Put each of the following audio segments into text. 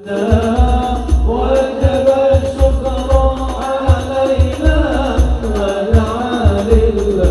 وجب الشكر علينا ونعى للإله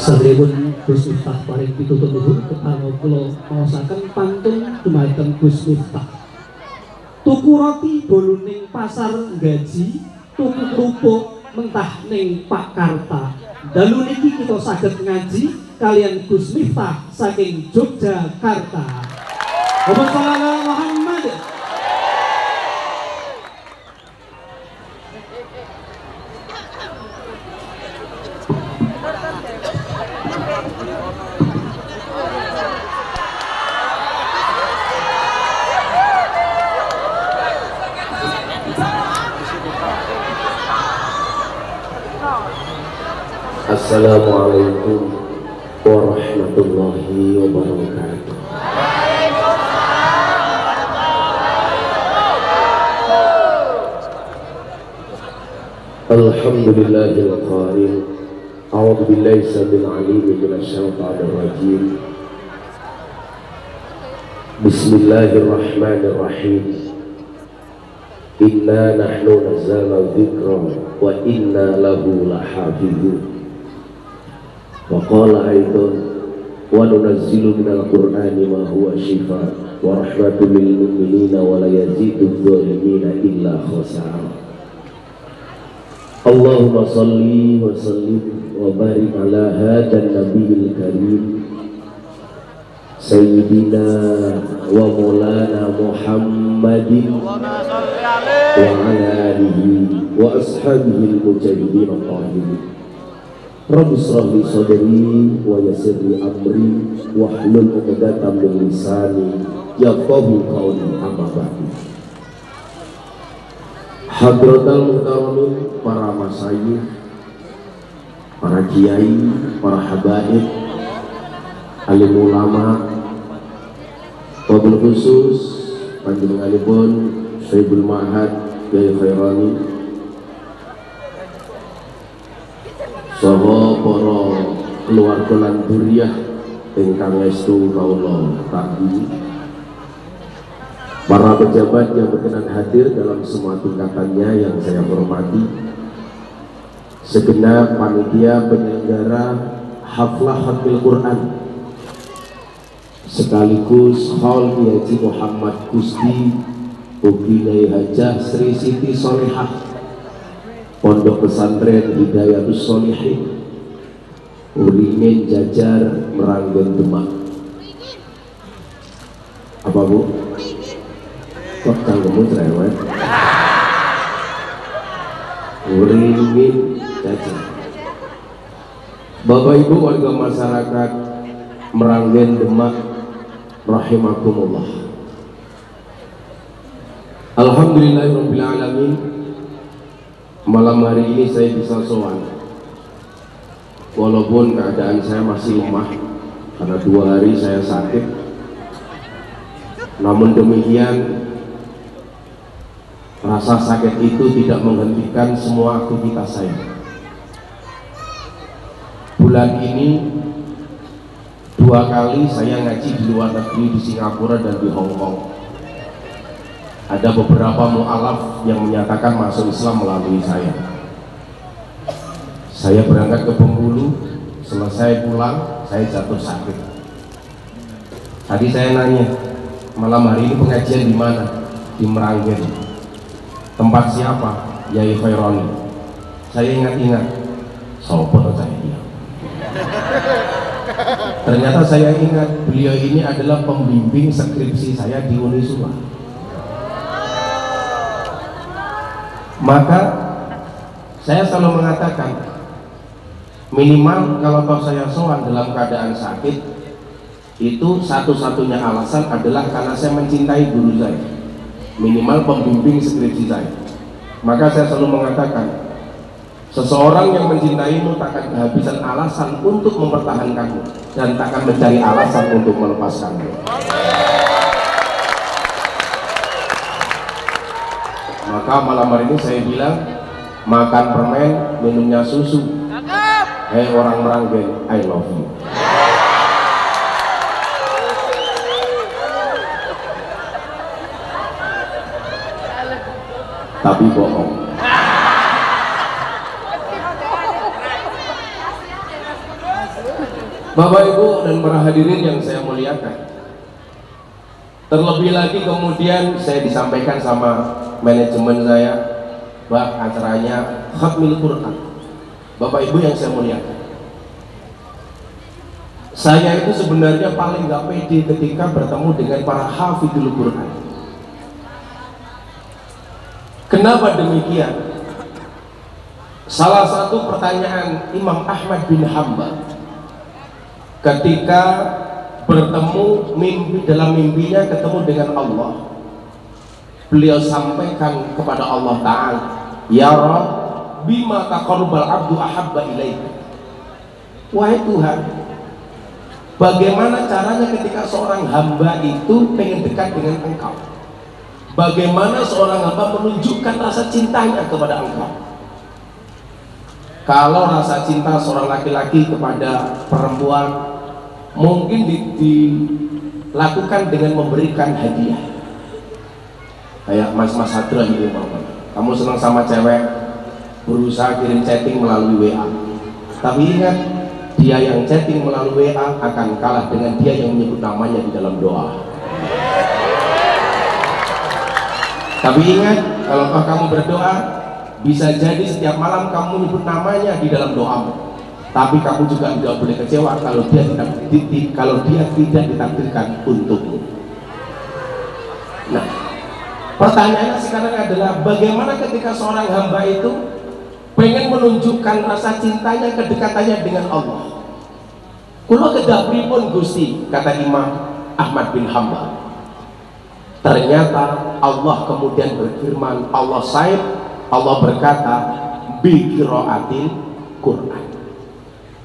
Saderipun Gus Miftah paring pitutur nuhun kepareng kula maosaken pantun dumateng Gus Miftah. Tuku roti bolu ning pasar Nggaji, tuku kerupuk mentah ning Pak Karta. Dalu niki kita saged ngaji kalian Gus Miftah saking Yogyakarta. Allahumma Muhammad. Assalamualaikum warahmatullahi wabarakatuh. Alhamdulillahil qail. A'udzu billahi samil alim minasy syaithanir rajim. Bismillahirrahmanirrahim. Inna nahnu nazzalna dzikra wa inna lahu lahafizun. Wa qala aidan wa nunazzilu minal qur'ani ma huwa shifaa wa rahmatul lil mu'minina wa la yazidudz zalimina illa khasara. Allahumma shalli wa sallim wa barik ala hadan nabiyil karim sayyidina wa maulana Muhammadin wa ala alihi wa ashabihi al-mujahidin al-tahirin. Rabbi shrah li sadri wa yassir li amri wahlul 'uqdatam min lisani yafqahu qawli, amma ba'du. Hadratal muhtaramin, para masyayikh, para kiai, para habaib, alim ulama, wabil khusus panjenenganipun Syekhul Ma'had Kyai Khairani saha para keluarga lan dzurriyyah ingkang estu kawula taati, para pejabat yang berkenan hadir dalam semua tingkatannya yang saya hormati, segenap panitia penyelenggara haflah khatmil Quran sekaligus Haul Kiai Haji Muhammad Gusti Ugi Hajah Sri Siti Solihah Pondok Pesantren Hidayatus Sholihin Uringin Jajar Meranggen Demak. Apa Bu? Kok canggemu cerewet? Uringin Jajar. Bapak Ibu warga masyarakat Meranggen Demak rahimakumullah. Alhamdulillahirabbil alamin. Malam hari ini saya bisa sowan, walaupun keadaan saya masih lemah karena 2 hari saya sakit. Namun demikian Rasa sakit itu tidak menghentikan semua aktivitas saya. Bulan ini 2 kali saya ngaji di luar negeri, di Singapura dan di Hong Kong. Ada beberapa mu'alaf yang menyatakan masuk Islam melalui saya. Saya berangkat ke Bengkulu, selesai pulang saya jatuh sakit. Tadi saya nanya, malam hari ini pengajian di mana? Di Meranggen. Tempat siapa? Yai Khaironi. Saya ingat-ingat, sopo saya dia. Ternyata saya ingat beliau ini adalah pembimbing skripsi saya di Unisula. Maka saya selalu mengatakan, minimal kalau toh saya sowan dalam keadaan sakit, itu satu-satunya alasan adalah karena saya mencintai guru saya, minimal pembimbing skripsi saya. Maka saya selalu mengatakan, seseorang yang mencintaimu takkan kehabisan alasan untuk mempertahankanmu dan takkan mencari alasan untuk melepaskanmu. Maka malam hari ini saya bilang, makan permen, minumnya susu. Hei orang Meranggen, I love you. Tapi bohong. Bapak Ibu dan para hadirin yang saya muliakan, terlebih lagi kemudian saya disampaikan sama manajemen saya, Mbak, acaranya Khatmil Quran. Bapak Ibu yang saya muliakan, saya itu sebenarnya paling gak pede ketika bertemu dengan para hafidhul Quran. Kenapa demikian? Salah satu pertanyaan Imam Ahmad bin Hanbal ketika bertemu dalam mimpinya ketemu dengan Allah, beliau sampaikan kepada Allah Ta'ala, ya Rabb, bima taqarrabal abdu ahabba ilaika. Wahai Tuhan, bagaimana caranya ketika seorang hamba itu pengen dekat dengan Engkau? Bagaimana seorang hamba menunjukkan rasa cintanya kepada Engkau? Kalau rasa cinta seorang laki-laki kepada perempuan mungkin dilakukan dengan memberikan hadiah. Kayak Mas Hadra gitu, kamu senang sama cewek, berusaha kirim chatting melalui WA. Tapi ingat, dia yang chatting melalui WA akan kalah dengan dia yang menyebut namanya di dalam doa. Tapi ingat, kalau kamu berdoa, bisa jadi setiap malam kamu menyebut namanya di dalam doamu. Tapi kamu juga tidak boleh kecewa kalau dia tidak ditakdirkan untukmu. Nah, pertanyaannya sekarang adalah bagaimana ketika seorang hamba itu pengen menunjukkan rasa cintanya, kedekatannya dengan Allah. Kula kedah pripun Gusti, kata Imam Ahmad bin Hanbal. Ternyata Allah kemudian berfirman, Allah berkata, bi qiraatil Quran,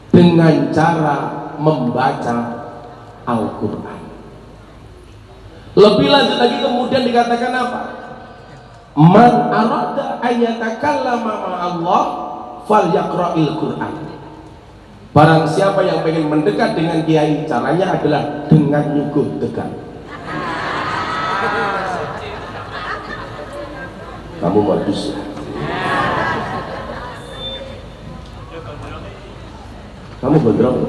dengan cara membaca Al-Quran. Lebih lanjut lagi kemudian dikatakan apa? Man arada ayatakallama ma'allah falyaqra'il Quran. Barang siapa yang pengen mendekat dengan kiai, caranya adalah dengan nyuguh dekat. Kamu modus ya? Kamu gondrong?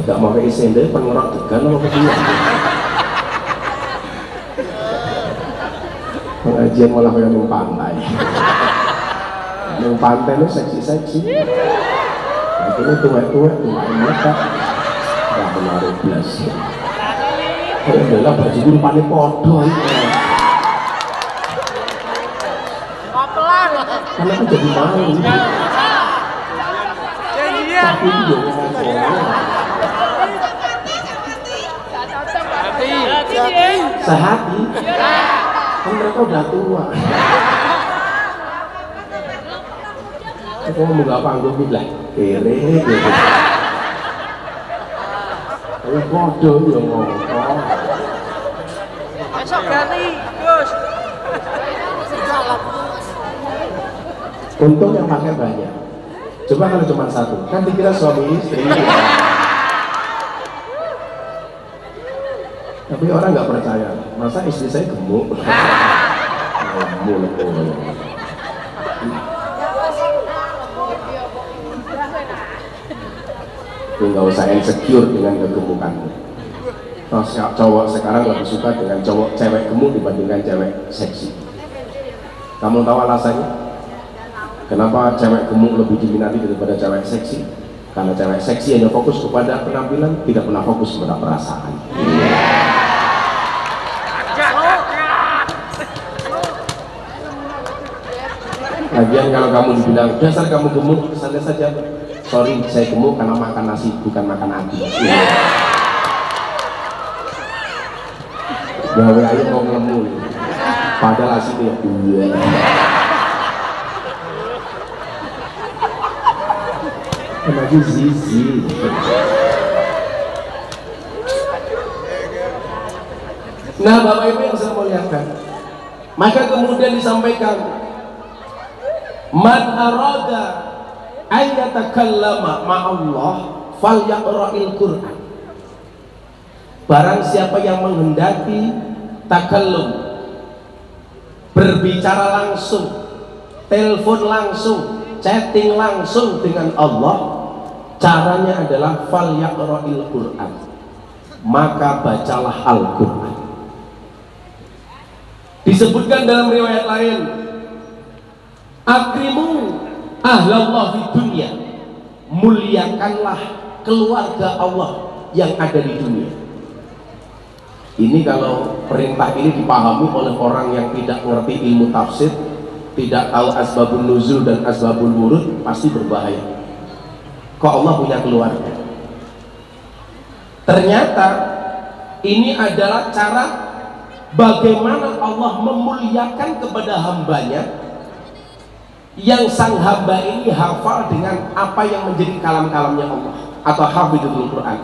Gak mau pakai sendal, pengerak degan sama kedua. Pengajian malah kayak mau pantai. Mau pantai lu seksi-seksi. Akhirnya tuwek-tuwek, tuwek mata. Gak menaruh belas. Adalah baju rupanya podo. Karena aku jadi malu. Tapi dia sehati. Kan mereka udah tua. Aku mau gak panggung lah. Kere gitu. Ya podo ya ngomong. Besok ganti, Gus. Untung yang pakai banyak. Coba kalau cuma satu, kan dikira suami istri. Tapi orang nggak percaya, masa istri saya gemuk? Gemuk. Nggak usah insecure dengan kegemukanmu. Terus cowok sekarang lebih suka dengan cewek gemuk dibandingkan cewek seksi. Kamu tahu alasannya? Kenapa cewek gemuk lebih diminati daripada cewek seksi? Karena cewek seksi hanya fokus kepada penampilan, tidak pernah fokus kepada perasaan. Lagian kalau kamu dibilang dasar kamu gemuk, santai saja. Sorry, saya gemuk karena makan nasi, bukan makan hati. Gawe ayo mau ngelemu, padahal aslinya iya. Lagi zizi. Nah, Bapak Ibu yang saya muliakan, maka kemudian disampaikan, man arada ayyatakallama ma'allah falyaqra'il Qur'an. Barang siapa yang menghendaki takallum, berbicara langsung, telepon langsung, chatting langsung dengan Allah, caranya adalah falyaqra'il Qur'an, maka bacalah Al-Qur'an. Disebutkan dalam riwayat lain, akrimu ahlallah di dunia, muliakanlah keluarga Allah yang ada di dunia. Ini kalau perintah ini dipahami oleh orang yang tidak mengerti ilmu tafsir, tidak tahu asbabun nuzul dan asbabul wurud, pasti berbahaya. Kok Allah punya keluarga? Ternyata ini adalah cara bagaimana Allah memuliakan kepada hambanya, yang sang hamba ini hafal dengan apa yang menjadi kalam-kalamnya Allah atau hafidhul Quran.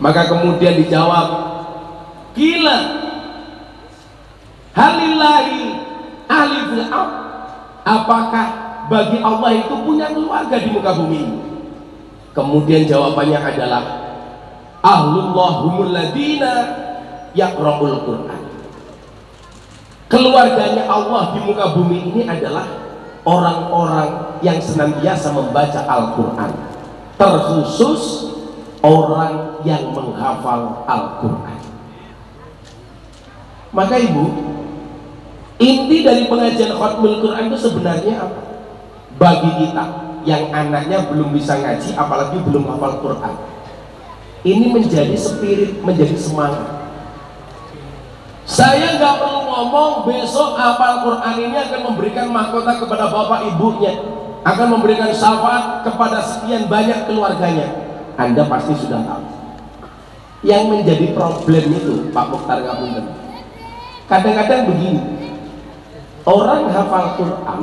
Maka kemudian dijawab, gila halillahi ahli fil ard, apakah bagi Allah itu punya keluarga di muka bumi ini? Kemudian jawabannya adalah ahlullah humul ladina yaqra'ul Quran. Keluarganya Allah di muka bumi ini adalah orang-orang yang senantiasa membaca Al-Quran, terkhusus orang yang menghafal Al-Quran. Maka Ibu, inti dari pengajian Khatmul Quran itu sebenarnya apa? Bagi kita yang anaknya belum bisa ngaji, apalagi belum hafal Quran, ini menjadi spirit, menjadi semangat. Saya nggak perlu ngomong besok hafal Quran ini akan memberikan mahkota kepada bapak ibunya, akan memberikan syafaat kepada sekian banyak keluarganya. Anda pasti sudah tahu. Yang menjadi problem itu, Pak Mukhtar ngapunten, kadang-kadang begini, orang hafal Quran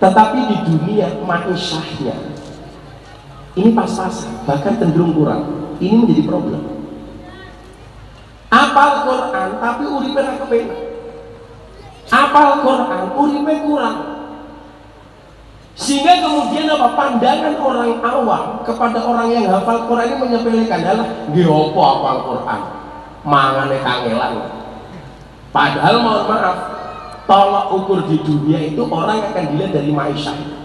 tetapi di dunia ma'isyahnya ini pas-pasan, bahkan cenderung kurang. Ini menjadi problem. Apal Quran tapi uripe ra kepenak. Apal Quran uripe kurang. Sehingga kemudian apa, pandangan orang awam kepada orang yang hafal Quran ini menyepelekan, adalah nggih apa hafal Quran, mangane kangelan. Padahal mohon maaf, tolak ukur di dunia itu orang akan dilihat dari ma'isyah.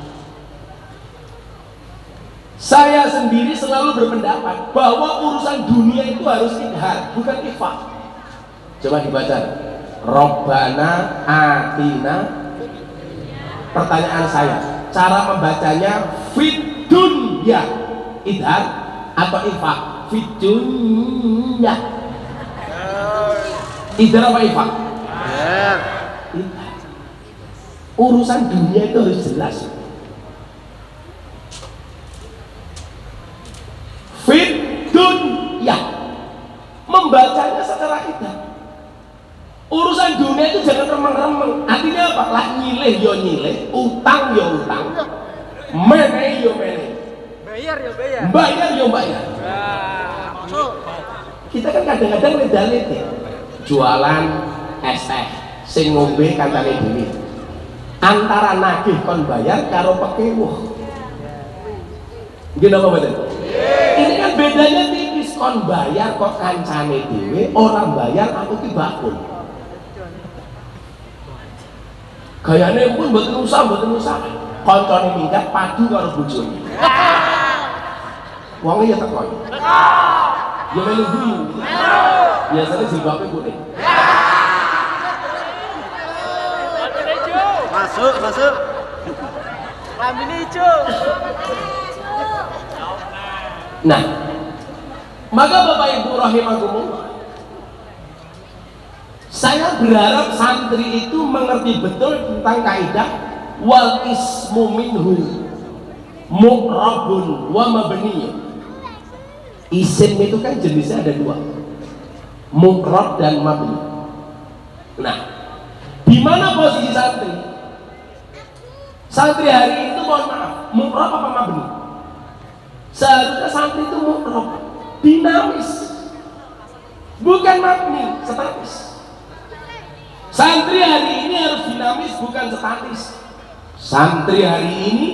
Saya sendiri selalu berpendapat bahwa urusan dunia itu harus idhar, bukan ifah. Coba dibaca, Rabbana atina. Pertanyaan saya, cara membacanya fit dunya, idhar atau ifah? Fit dunya, idhar apa ifah? Idhar. Urusan dunia itu harus jelas. Fit dunya, membacanya secara idhar. Urusan dunia itu jangan remeng-remeng. Artinya apa? Lah nyileh yo nyileh, utang yo utang, meneh yo meneh. Bayar ya bayar. Bayar yo bayar. Wah, maksud. Kita kan kadang-kadang leda-leda jualan es teh sing ngombe kancane dhewe. Antara nagih kon bayar karo pekewuh. Nggih napa mboten? Ini kan bedanya tipis, kon bayar kok kancane dhewe, orang bayar aku ki bakul. Gayane pun mboten usah. Kancane minggat padu karo bojone. Wonge ya teko. Ya melu guyu. Biasanya jilbabe kuning. Masuk. Kambing hijau. Nah, maka Bapak Ibu rahimakumullah, saya berharap santri itu mengerti betul tentang kaidah wal ismu minhu mu'rabun wa mabniyun. Isim itu kan jenisnya ada dua, mu'rab dan mabni. Nah, di mana posisi santri? Santri hari itu mohon maaf, mu'rab apa mabni? Seharusnya santri itu mu'rab, dinamis, bukan mabni, statis. Santri hari ini harus dinamis, bukan statis. Santri hari ini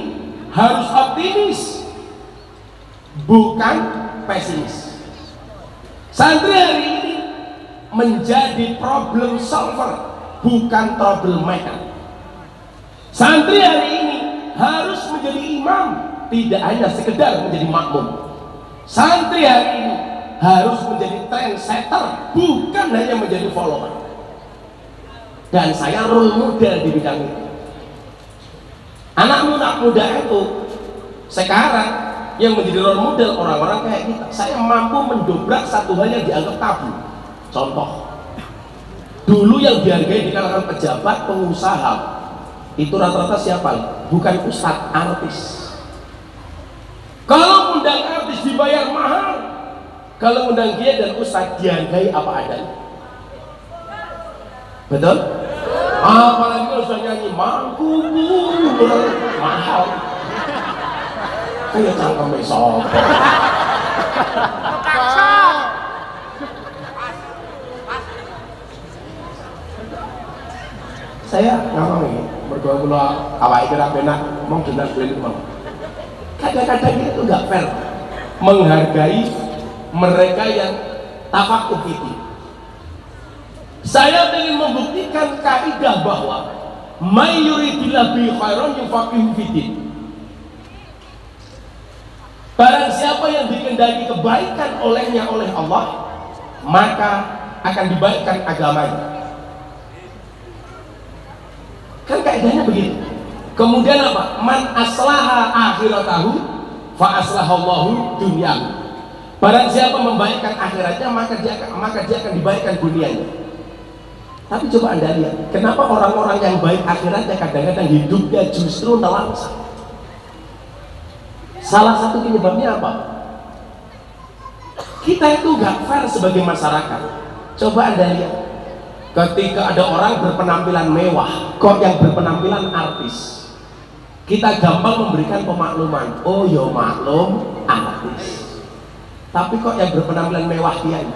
harus optimis, bukan pesimis. Santri hari ini menjadi problem solver, bukan troublemaker. Santri hari ini harus menjadi imam, tidak hanya sekedar menjadi makmum. Santri hari ini harus menjadi trendsetter, bukan hanya menjadi follower. Dan saya role model di bidang itu. Anak muda itu sekarang yang menjadi role model orang-orang kayak kita. Saya mampu mendobrak satu hal yang dianggap tabu. Contoh, dulu yang dihargai di kalangan pejabat, pengusaha, itu rata-rata siapa? Bukan ustadz, artis. Kalau undang artis dibayar mahal, kalau undang kiai dan ustadz dihargai apa adanya. Betul? Apalagi kalau sudah nyanyi mangku mahal. Kayak cangkem besok. Saya ngomong ini, berdua pula awal kira benak, mau jelas beli mau. Kadang-kadang itu nggak fair menghargai mereka yang tafakuh itu. Saya ingin membuktikan kaidah bahwa may yuridillahu bihi khairan yufaqihu fiddin. Barang siapa yang dikehendaki kebaikan olehnya oleh Allah, maka akan dibaikkan agamanya. Kan kaidahnya begitu. Kemudian apa? Man aslaha akhiratahu fa aslahallahu dunyahu. Barang siapa membaikkan akhiratnya, maka dia akan dibaikkan dunianya. Tapi coba Anda lihat, kenapa orang-orang yang baik akhiratnya kadang-kadang hidupnya justru nelangsang? Salah satu penyebabnya apa? Kita itu nggak fair sebagai masyarakat. Coba Anda lihat, ketika ada orang berpenampilan mewah, kok yang berpenampilan artis, kita gampang memberikan pemakluman. Oh yo maklum, artis. Tapi kok yang berpenampilan mewah kiai,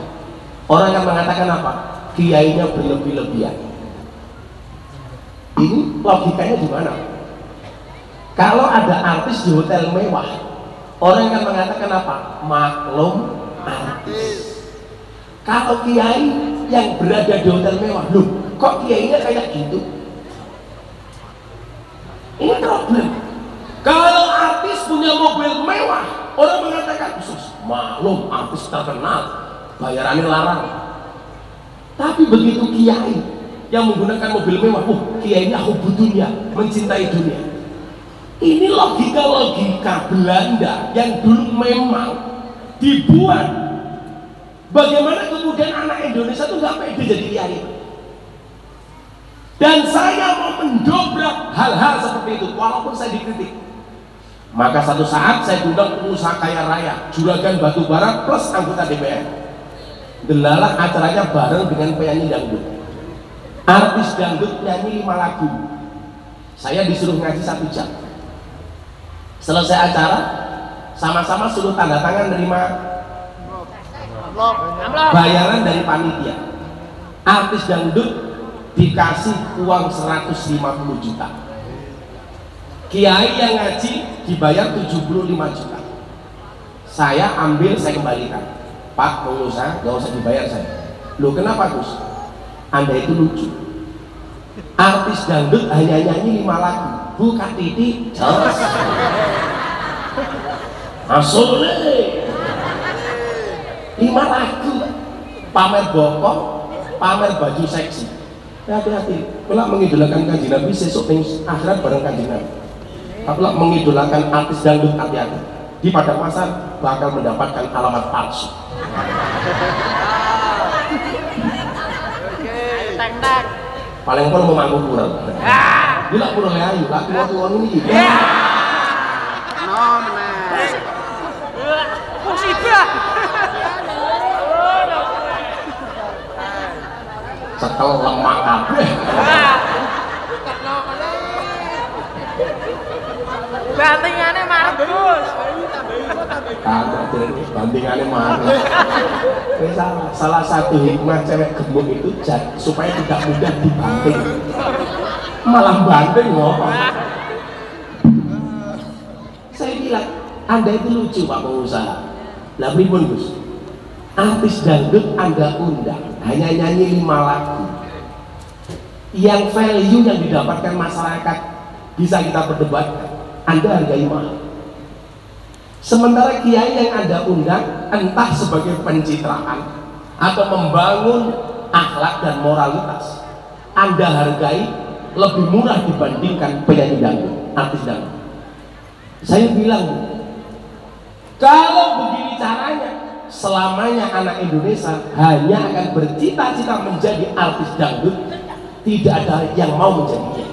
orang akan mengatakan apa? Kiainya berlebih-lebihan. Ini logikanya di mana? Kalau ada artis di hotel mewah, orang akan mengatakan apa? Maklum artis. Kalau kiai yang berada di hotel mewah, loh kok kiainya kayak gitu? Ini problem. Kalau artis punya mobil mewah, orang mengatakan khusus, maklum artis terkenal, bayarannya larang. Tapi begitu kiai yang menggunakan mobil mewah, kiainya hubbu dunia, mencintai dunia. Ini logika-logika Belanda yang dulu memang dibuat. Bagaimana kemudian anak Indonesia itu nggak pede jadi kiai? Dan saya mau mendobrak hal-hal seperti itu, walaupun saya dikritik. Maka satu saat saya undang pengusaha kaya raya, juragan batubara plus anggota DPR. Delalah acaranya bareng dengan penyanyi dangdut. Artis dangdut nyanyi 5 lagu. Saya disuruh ngaji 1 jam. Selesai acara, sama-sama suruh tanda tangan nerima Amplop. Amplop. bayaran dari panitia. Artis dangdut dikasih uang 150 juta. Kiai yang ngaji dibayar 75 juta. Saya ambil, saya kembalikan. Pak pengusaha, gak usah dibayar saya. Loh kenapa Gus? Anda itu lucu. Artis dangdut hanya nyanyi 5 lagu. Buka titik, jelas. Asole 5 lagu. Pamer bokong, pamer baju seksi. Hati-hati. Kalau mengidolakan Kanjeng Nabi sesuk ning akhirat bareng Kanjeng Nabi. Kalau mengidolakan artis dangdut hati-hati. Di padang pasar bakal mendapatkan alamat palsu. Teng-teng. Paling pol memangku kurang. Gila kurang ayu, lak tua-tua ini. Musibah. Setel lemak kabeh. Bantingannya bagus. Bandingannya mana? Salah satu hikmah cewek gemuk itu supaya tidak mudah dibanting. Malah banting loh. Saya bilang, Anda itu lucu Pak pengusaha. Lah pripun Gus? Artis dangdut Anda undang, hanya nyanyi 5 lagu. Yang value yang didapatkan masyarakat bisa kita perdebatkan. Anda hargai mahal. Sementara kiai yang Anda undang entah sebagai pencitraan atau membangun akhlak dan moralitas, Anda hargai lebih murah dibandingkan penyanyi dangdut, artis dangdut. Saya bilang, kalau begini caranya, selamanya anak Indonesia hanya akan bercita-cita menjadi artis dangdut, tidak ada yang mau menjadinya.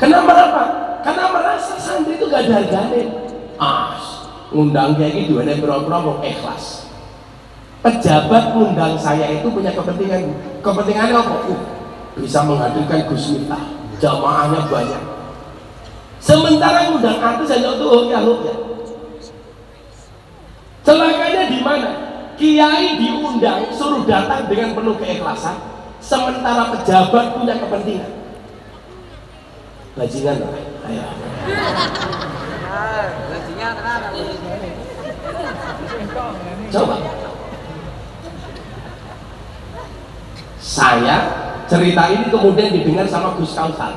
Kenapa? Karena merasa santri itu gak ada harganya. Ngundang kayak gitu, ada berapa ikhlas. Pejabat ngundang saya itu punya kepentingan. Kepentingannya apa? Bisa menghadirkan Gus Miftah, jamaahnya banyak. Sementara ngundang artis hanya untuk ya. Celakanya di mana? Kiai diundang suruh datang dengan penuh keikhlasan, sementara pejabat punya kepentingan. Bajingan lah, ayo. Coba. Saya cerita ini kemudian didengar sama Gus Kautsar.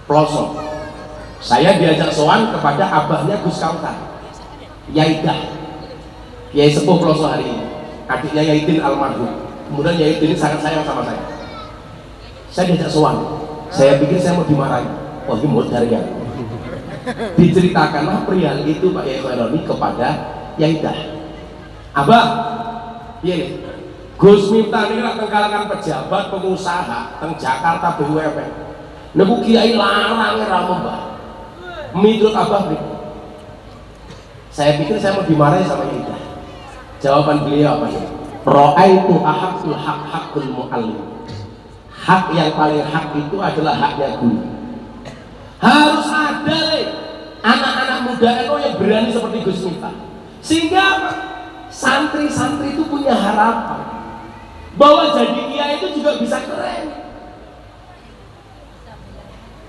Pelosok. Saya diajak sowan kepada abahnya Gus Kautsar, Yaidah, Yai Sepuh Pelosok hari ini, adiknya Yaidin almarhum. Kemudian Yaidin ini sangat sayang sama saya. Saya diajak sowan. Saya pikir saya mau dimarahi. Oh ini modalnya. Diceritakanlah perihal itu Pak Yai Khaironi kepada Yaidah. Abah, iya nih. Gus Miftah ini lah kalangan pejabat pengusaha teng Jakarta BUMN. Niku kiai larang ra mbah. Miturut Abah nih. Saya pikir saya mau dimarahi sama Yaidah. Jawaban beliau apa ya? Ra'aitu ahaqul haq-haqqul mu'allim. Hak yang paling hak itu adalah haknya guru. Harus ada anak-anak muda itu yang berani seperti Gus Miftah. Sehingga apa? Santri-santri itu punya harapan bahwa jadi kiai itu juga bisa keren,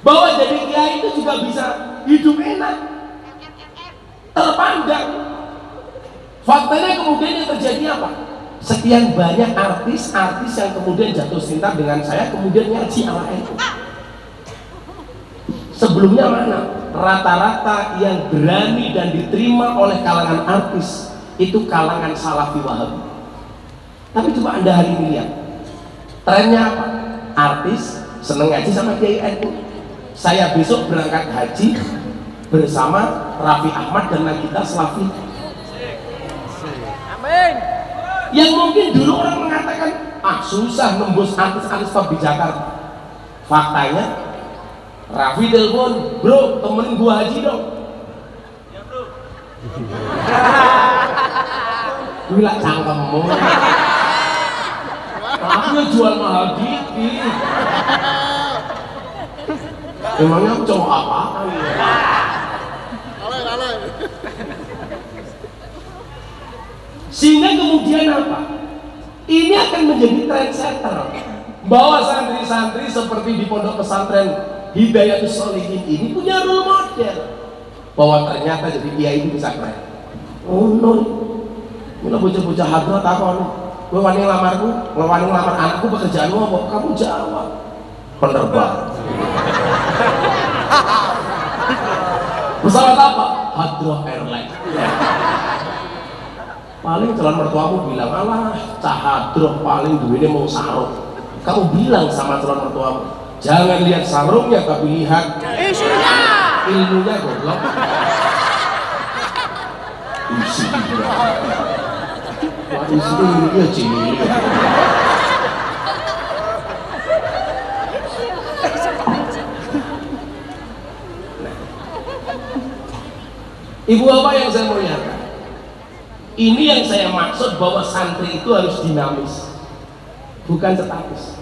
bahwa jadi kiai itu juga bisa hidup enak, terpandang. Faktanya kemudian yang terjadi apa? Sekian banyak artis-artis yang kemudian jatuh cinta dengan saya, kemudian ngaji ala itu. Sebelumnya mana? Rata-rata yang berani dan diterima oleh kalangan artis itu kalangan Salafi Wahabi. Tapi coba Anda hari ini lihat trennya apa? Artis seneng ngaji sama Kiai NU. Saya besok berangkat haji bersama Raffi Ahmad dan Nagita Slavina. Amin. Yang mungkin dulu orang mengatakan susah nembus artis-artis top di Jakarta. Faktanya Raffi telepon, bro temenin gua haji dong. Ya bro. Gila cangkemmu. Aku jual mahal dikit. Emangnya cowok apa? Sehingga kemudian apa? Ini akan menjadi trendsetter bahwa santri-santri seperti di pondok pesantren Hidayatus Sholihin ini punya role model bahwa ternyata jadi kiai itu bisa keren. Oh no, ini bocah-bocah hadrat takon, gue wani ngelamarku, wani ngelamar anakku, pekerjaanmu apa? Kamu jawab penerbang. Pesawat apa? Hadroh Airline. Paling calon mertuamu bilang, alah cahadroh paling duitnya mau sarung. Kamu bilang sama calon mertuamu, jangan lihat sarungnya tapi lihat ilmunya goblok. Isinya. Wah, isinya cilik. Ibu bapak yang saya muliakan, ini yang saya maksud bahwa santri itu harus dinamis, bukan statis.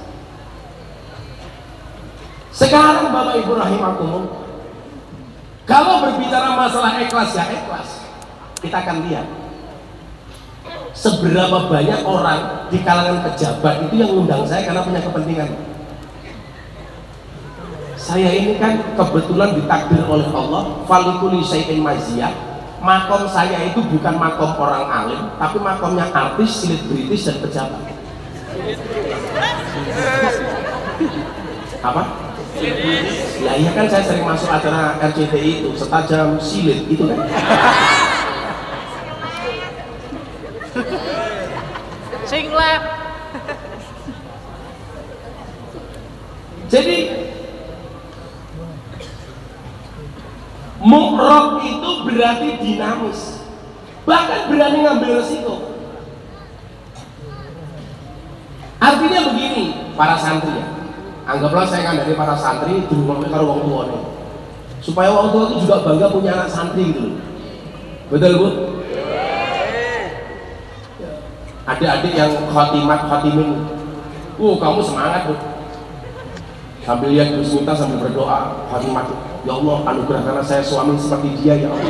Sekarang bapak ibu rahimakumullah, kalau berbicara masalah ikhlas ya ikhlas, kita akan lihat seberapa banyak orang di kalangan pejabat itu yang undang saya karena punya kepentingan. Saya ini kan kebetulan ditakdir oleh Allah falikuli syai'in maziyah. Makom saya itu bukan makom orang alim, tapi makomnya artis, selebritis dan pejabat. Apa? Ya iya kan saya sering masuk acara RCTI itu, setajam silit itu kan. Singlep. Jadi mu'rob itu berarti dinamis, bahkan berani ngambil resiko. Artinya begini, para santri ya, anggaplah saya kan dari para santri di rumah karo wong tua nih, supaya wong tua itu juga bangga punya anak santri gitu loh. Betul Bu? Adik-adik yang khatimin, kamu semangat Bu, sambil lihat Gus Miftah sambil berdoa khatimat, ya Allah anugerahkanlah saya suami seperti dia ya Allah.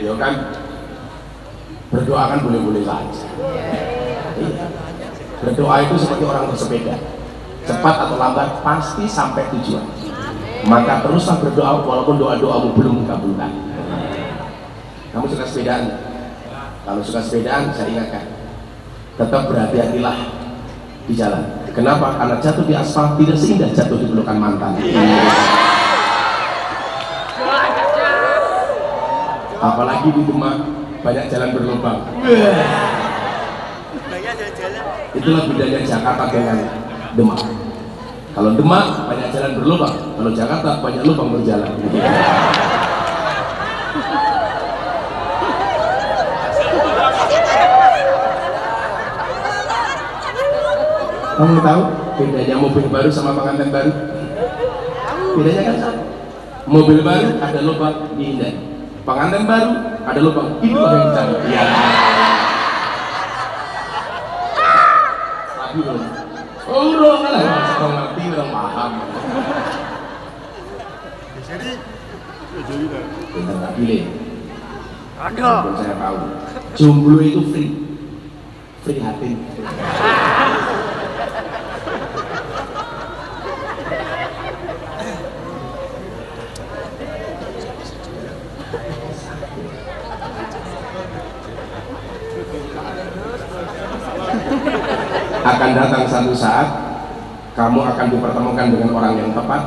Ya kan, berdoa kan boleh-boleh saja. Iya. Berdoa itu seperti orang bersepeda, cepat atau lambat pasti sampai tujuan. Maka teruslah berdoa walaupun doa-doamu belum dikabulkan. Kamu suka sepedaan? Kalau suka sepedaan, saya ingatkan, tetap berhati-hatilah di jalan. Kenapa? Karena jatuh di aspal tidak seindah jatuh di pelukan mantan. Apalagi di Demak banyak jalan berlubang. Itulah bedanya Jakarta dengan Demak. Kalau Demak banyak jalan berlubang, kalau Jakarta banyak lubang berjalan. Kamu tahu bedanya mobil baru sama pengantin baru? Bedanya kan sama. Mobil baru ada lubang dihindari, pengantin baru ada lubang, itu yang dicari. Ya. Tapi belum. Orang lah, orang ngerti, orang paham. Kita tak pilih. Ada. Saya tahu. Jomblo itu free hati. Akan datang satu saat kamu akan dipertemukan dengan orang yang tepat,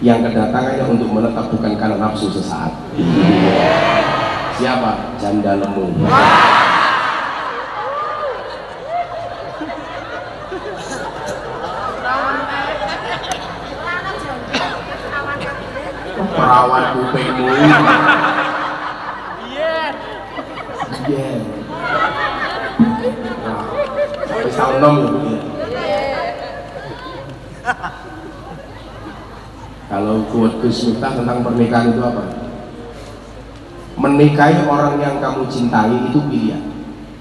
yang kedatangannya untuk menetap bukan karena nafsu sesaat. Siapa? Janda lemu. Perawan kupingmu. Iya. Sampai tahun 6 ya Bu. Kalau quote Gus Miftah tentang pernikahan itu apa? Menikahi orang yang kamu cintai itu pilihan,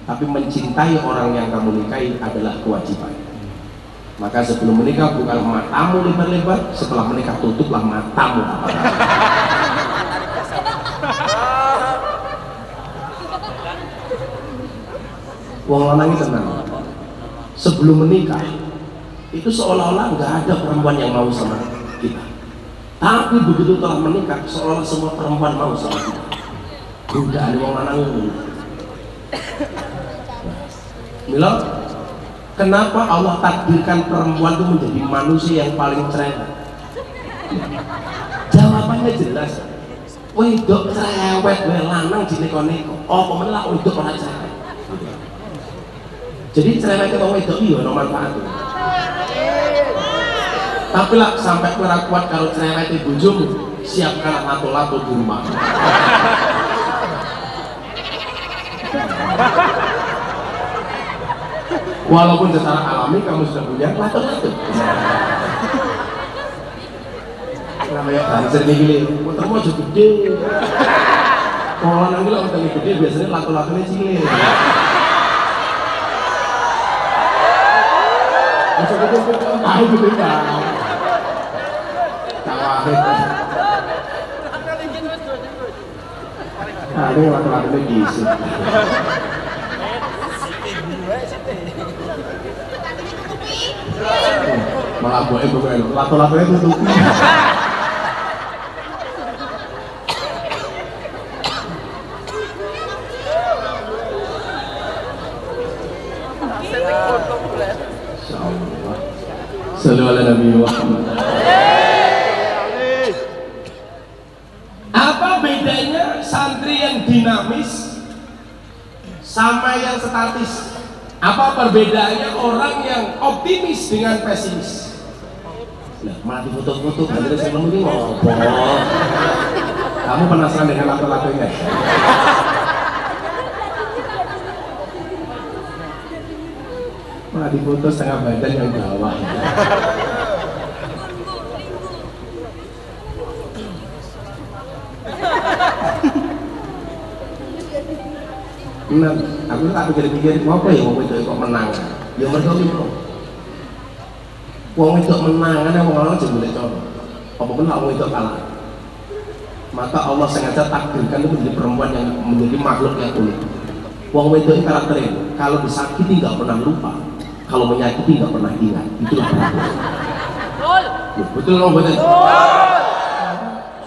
tapi mencintai orang yang kamu nikahi adalah kewajiban. Maka sebelum menikah bukan matamu lebar-lebar, setelah menikah tutuplah matamu. Wong lanang itu tenang. Sebelum menikah itu seolah-olah nggak ada perempuan yang mau sama kita. Tapi begitu telah menikah, seolah semua perempuan mau sama kita. Godaan wong lanang itu. Mila, kenapa Allah takdirkan perempuan itu menjadi manusia yang paling cerewet? Jawabannya jelas. Wedok cerewet, lanang dineko-neko. Oh, pemenang wedok ora cerewet. Jadi cerewetnya wong wedok iya ono manfaatnya. Tapi lah sampai ora kuat kalau cerewetnya bojomu, siapkan lato-lato di rumah. Walaupun secara alami kamu sudah punya lato-lato. Namanya banser nih gini, motormu aja gede. Kalau lanang gila motornya gede biasanya lato-latonya cilik. Aja gede tahu gede kan. Kawahit. Ada lato-latonya diisi. Malah boleh bukan lato-latonya tutupi. Sallallahu alaihi wasallam. Apa bedanya santri yang dinamis sama yang statis? Apa perbedaannya orang yang optimis dengan pesimis? Nah, malah di foto-foto kan saya ngomong ini ngopo. Kamu penasaran dengan lato-latonya? Malah di foto setengah badan yang bawah. Nah, aku tak pikir-pikir, apa ya wong wedok kok menang? Ya mergo lho. Wong wedok menang ana wong lanang jebule cara. Apa benar wong wedok kalah? Maka Allah sengaja takdirkan itu menjadi perempuan yang menjadi makhluk yang unik. Wong wedok ini karakternya, kalau disakiti nggak pernah lupa, kalau menyakiti nggak pernah ingat. Itulah perempuan. Betul loh betul.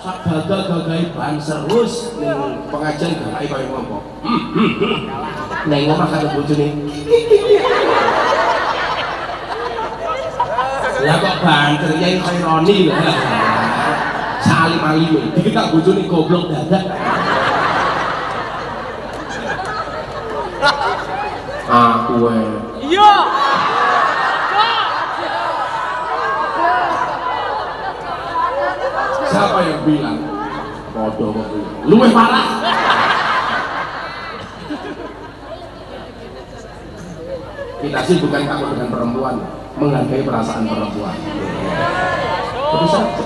Sak gagal-gagai banser terus ning pengajian gagai kaya ngomong. Neng omah karo bojone. Lah kok banter yai ironi lho. Salim-alim iki tak bojone goblok dadak. Aku wae. Iya. Siapa yang bilang? Bodoh kok. Luwih parah. Kita sih bukan takut dengan perempuan, menghargai perasaan perempuan. Itu saja.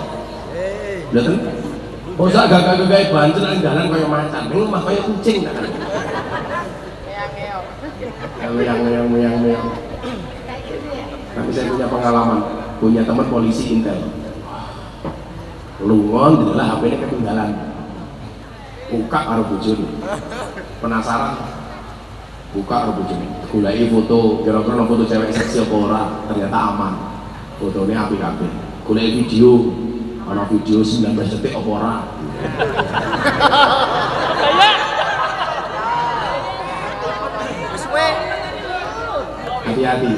Lihat kan? Oh, saya gagal-gagal banjir dan jalan kayak macan, ini mah kayak kucing kan? Meong. Tapi saya punya pengalaman, punya teman polisi intel. Lungon, adalah HP-nya ketinggalan. Buka karo bojone. Penasaran? Buka karo bojone. Goleki foto, kira-kira foto cewek seksi apa ora? Ternyata aman. Fotonya apik-apik. Goleki video, ana video 19 detik apa ora? Hati-hati.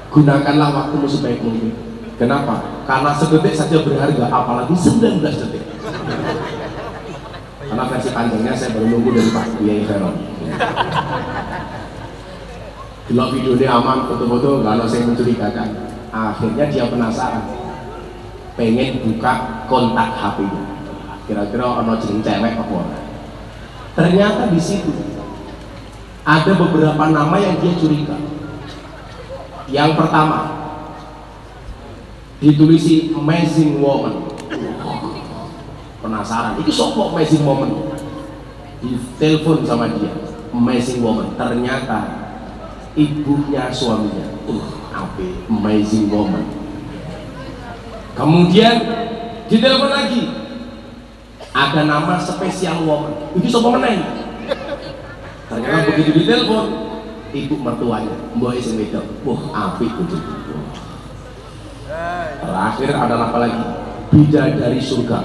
Gunakanlah waktumu sebaik mungkin. Kenapa? Karena sedetik saja berharga, apalagi 19 detik. Karena versi panjangnya saya baru nunggu dari Pak Kiai Feron. Delok videonya aman, foto-foto nggak ada yang mencurigakan. Akhirnya dia penasaran, pengen buka kontak HP-nya. Kira-kira ono jeneng cewek apa ora? Ternyata di situ ada beberapa nama yang dia curiga. Yang pertama, ditulisi Amazing Woman. Penasaran, itu siapa Amazing Woman? Ditelepon sama dia, Amazing Woman. Ternyata ibunya suaminya. Amazing woman. Kemudian ditelepon lagi, ada nama spesial woman. Ini siapa meneng? Ternyata begitu ditelepon, ibu mertuanya, mbak isi wedok. Wah, apik begitu. Terakhir ada apa lagi? Bidadari surga.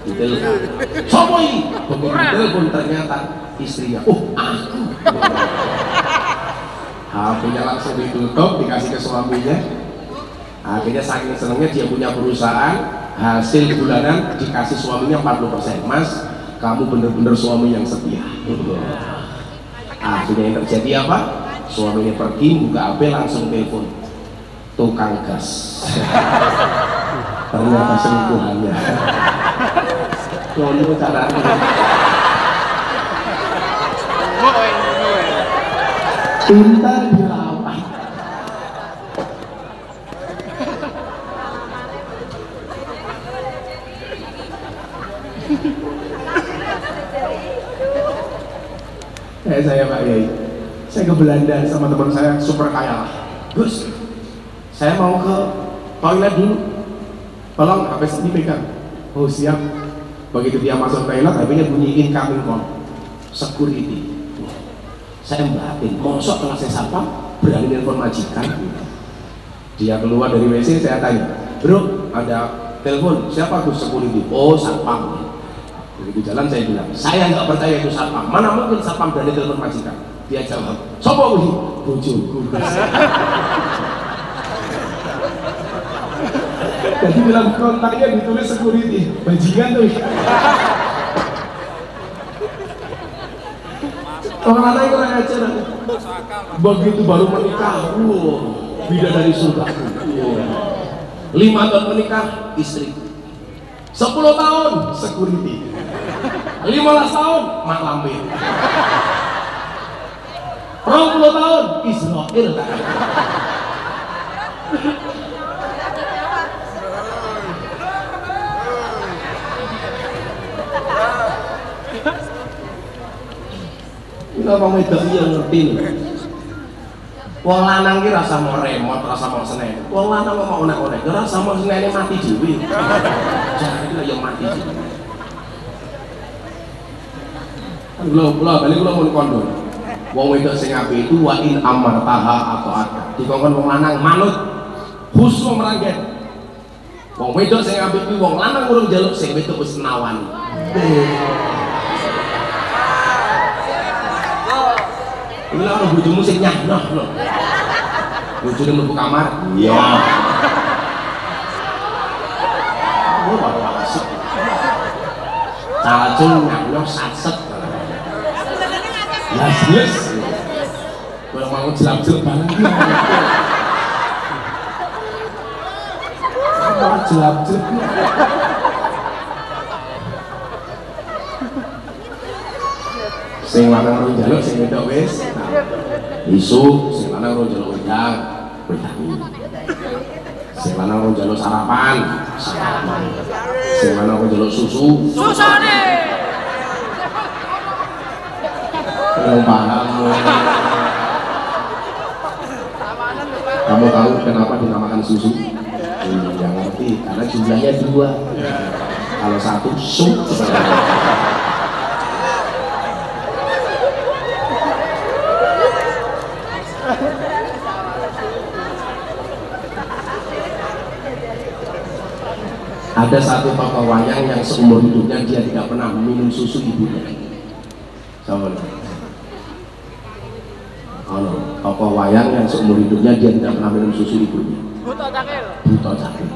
Ditelepon, siapa ini? Begitu ditelepon ternyata istrinya. Aku. HP-nya langsung ditutup, dikasih ke suaminya. Akhirnya saking senangnya dia punya perusahaan, hasil bulanan dikasih suaminya 40%. Mas, kamu bener-bener suami yang setia. Akhirnya yang terjadi apa? Suaminya pergi, buka HP, langsung telepon tukang gas. Ternyata selingkuhannya. Kono caranya. Cinta dilawan. Saya Pak Yai, saya ke Belanda sama teman saya super kaya. Gus, saya mau ke toilet dulu, tolong HP saya dipegang. Oh siap. Begitu dia masuk toilet, HP-nya bunyi incoming call, security. Saya batin, mosok kelas saya satpam berani nelfon majikan. Dia keluar dari WC, saya tanya, bro, ada telepon, siapa Gus? Security. Oh satpam. Begitu jalan saya bilang, saya nggak percaya itu satpam. Mana mungkin satpam berani telepon majikan? Dia jawab, sopo ini? Bojoku. Jadi bilang kontaknya ditulis security, bajingan tuh. Orang anak itu kurang ajar. Begitu baru menikah, bidadari surga. 5 tahun menikah, istri. 10 tahun, security. 15 tahun, mak lampir. 20 tahun, Israel. Kita mau wedok iya ngerti lho. Wong lanang ki rasa mau remote, rasa mau seneng. Wong lanang mau onek-onek, rasa mau senenge mati dhewe. Jadi ya mati dhewe. Kula balik kula mun kondo. Wong wedok sing apik itu wa in amartaha atau ada. Dikongkon wong lanang manut khusus merangget. Wong wedok sing apik kuwi wong lanang urung njaluk sing wedok wis nawani. Ini lah orang bojomu sing nyahnoh lho. Bojone mlebu kamar. Iya. Oh, baru asik. Calcul nyahnoh satset. Yes. Kalau mau jelap-jelap bareng. Mau jelap-jelap. Sing lanang ro njaluk sing wedok wis isu, sing lanang ro njaluk wedang sing lanang ro njaluk sarapan sing lanang ro njaluk susu susane paham. Kamu tahu kenapa dinamakan susu? Yang ngerti karena jumlahnya 2. Kalau 1 sup. Ada satu tokoh wayang yang seumur hidupnya dia tidak pernah minum susu ibunya. Sama. Tokoh wayang yang seumur hidupnya dia tidak pernah minum susu ibunya. Buta cakil.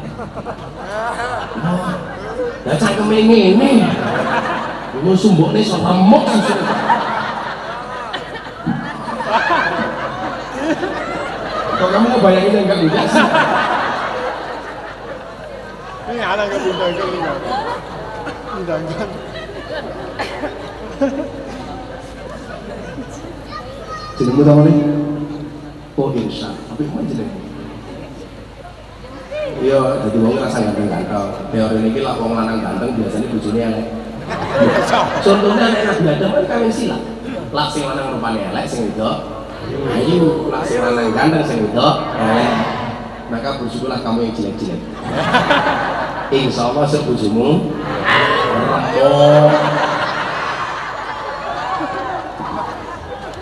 Ya cangkeme ngene. Ini sumbokne iso remuk susu. Kok kamu ngebayangin enggak udah sih? Ini ada nggak bintangkan ini? Bintangkan. Jenengmu sama nih? Oh Insya. Tapi kok jeneng? Iya, jadi wong rasa ganteng-ganteng. Teori ini lah wong lanang ganteng biasanya bojone elek. Contohnya anak Nabi Adam kan kawin silang. Lah sing lanang rupane elek sing wedok Ayo, lanang gandeng sing wedok. Maka bersyukurlah kamu yang jelek-jelek. Insya Allah sebujumu rempong.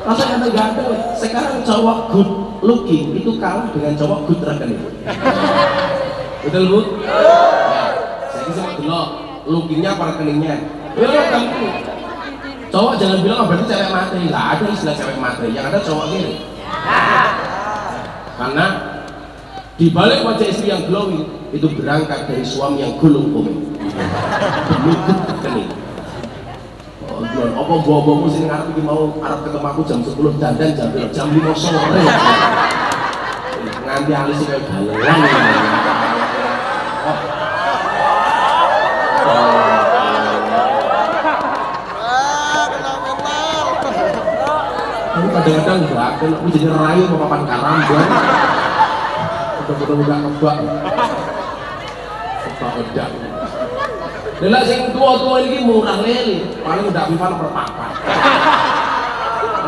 Masa ganteng-ganteng. Sekarang cowok good looking itu kalah dengan cowok good rekening. Betul bu? Ya, saya sama dulu lookingnya apa rekeningnya? Ya kamu. Cowok jangan bilang berarti cewek materi. Nggak ada istilah cewek materi. Yang ada cowok gini. Karena di balik wajah istri yang glowing itu berangkat dari suami yang gulung komeng. Lukut rekening. Apa bawa-bawa sini ngarep iki mau arep ketemu aku jam 10 dandan jam 5 sore. Nganti alis kayak balelan. Aku kadang-kadang enggak, aku jadi rayu sama papan karambuan. Betul-betul enggak kebak. Kebak wedang. Lha sing tua-tua iki murah lele, paling udah Vivan perpapat.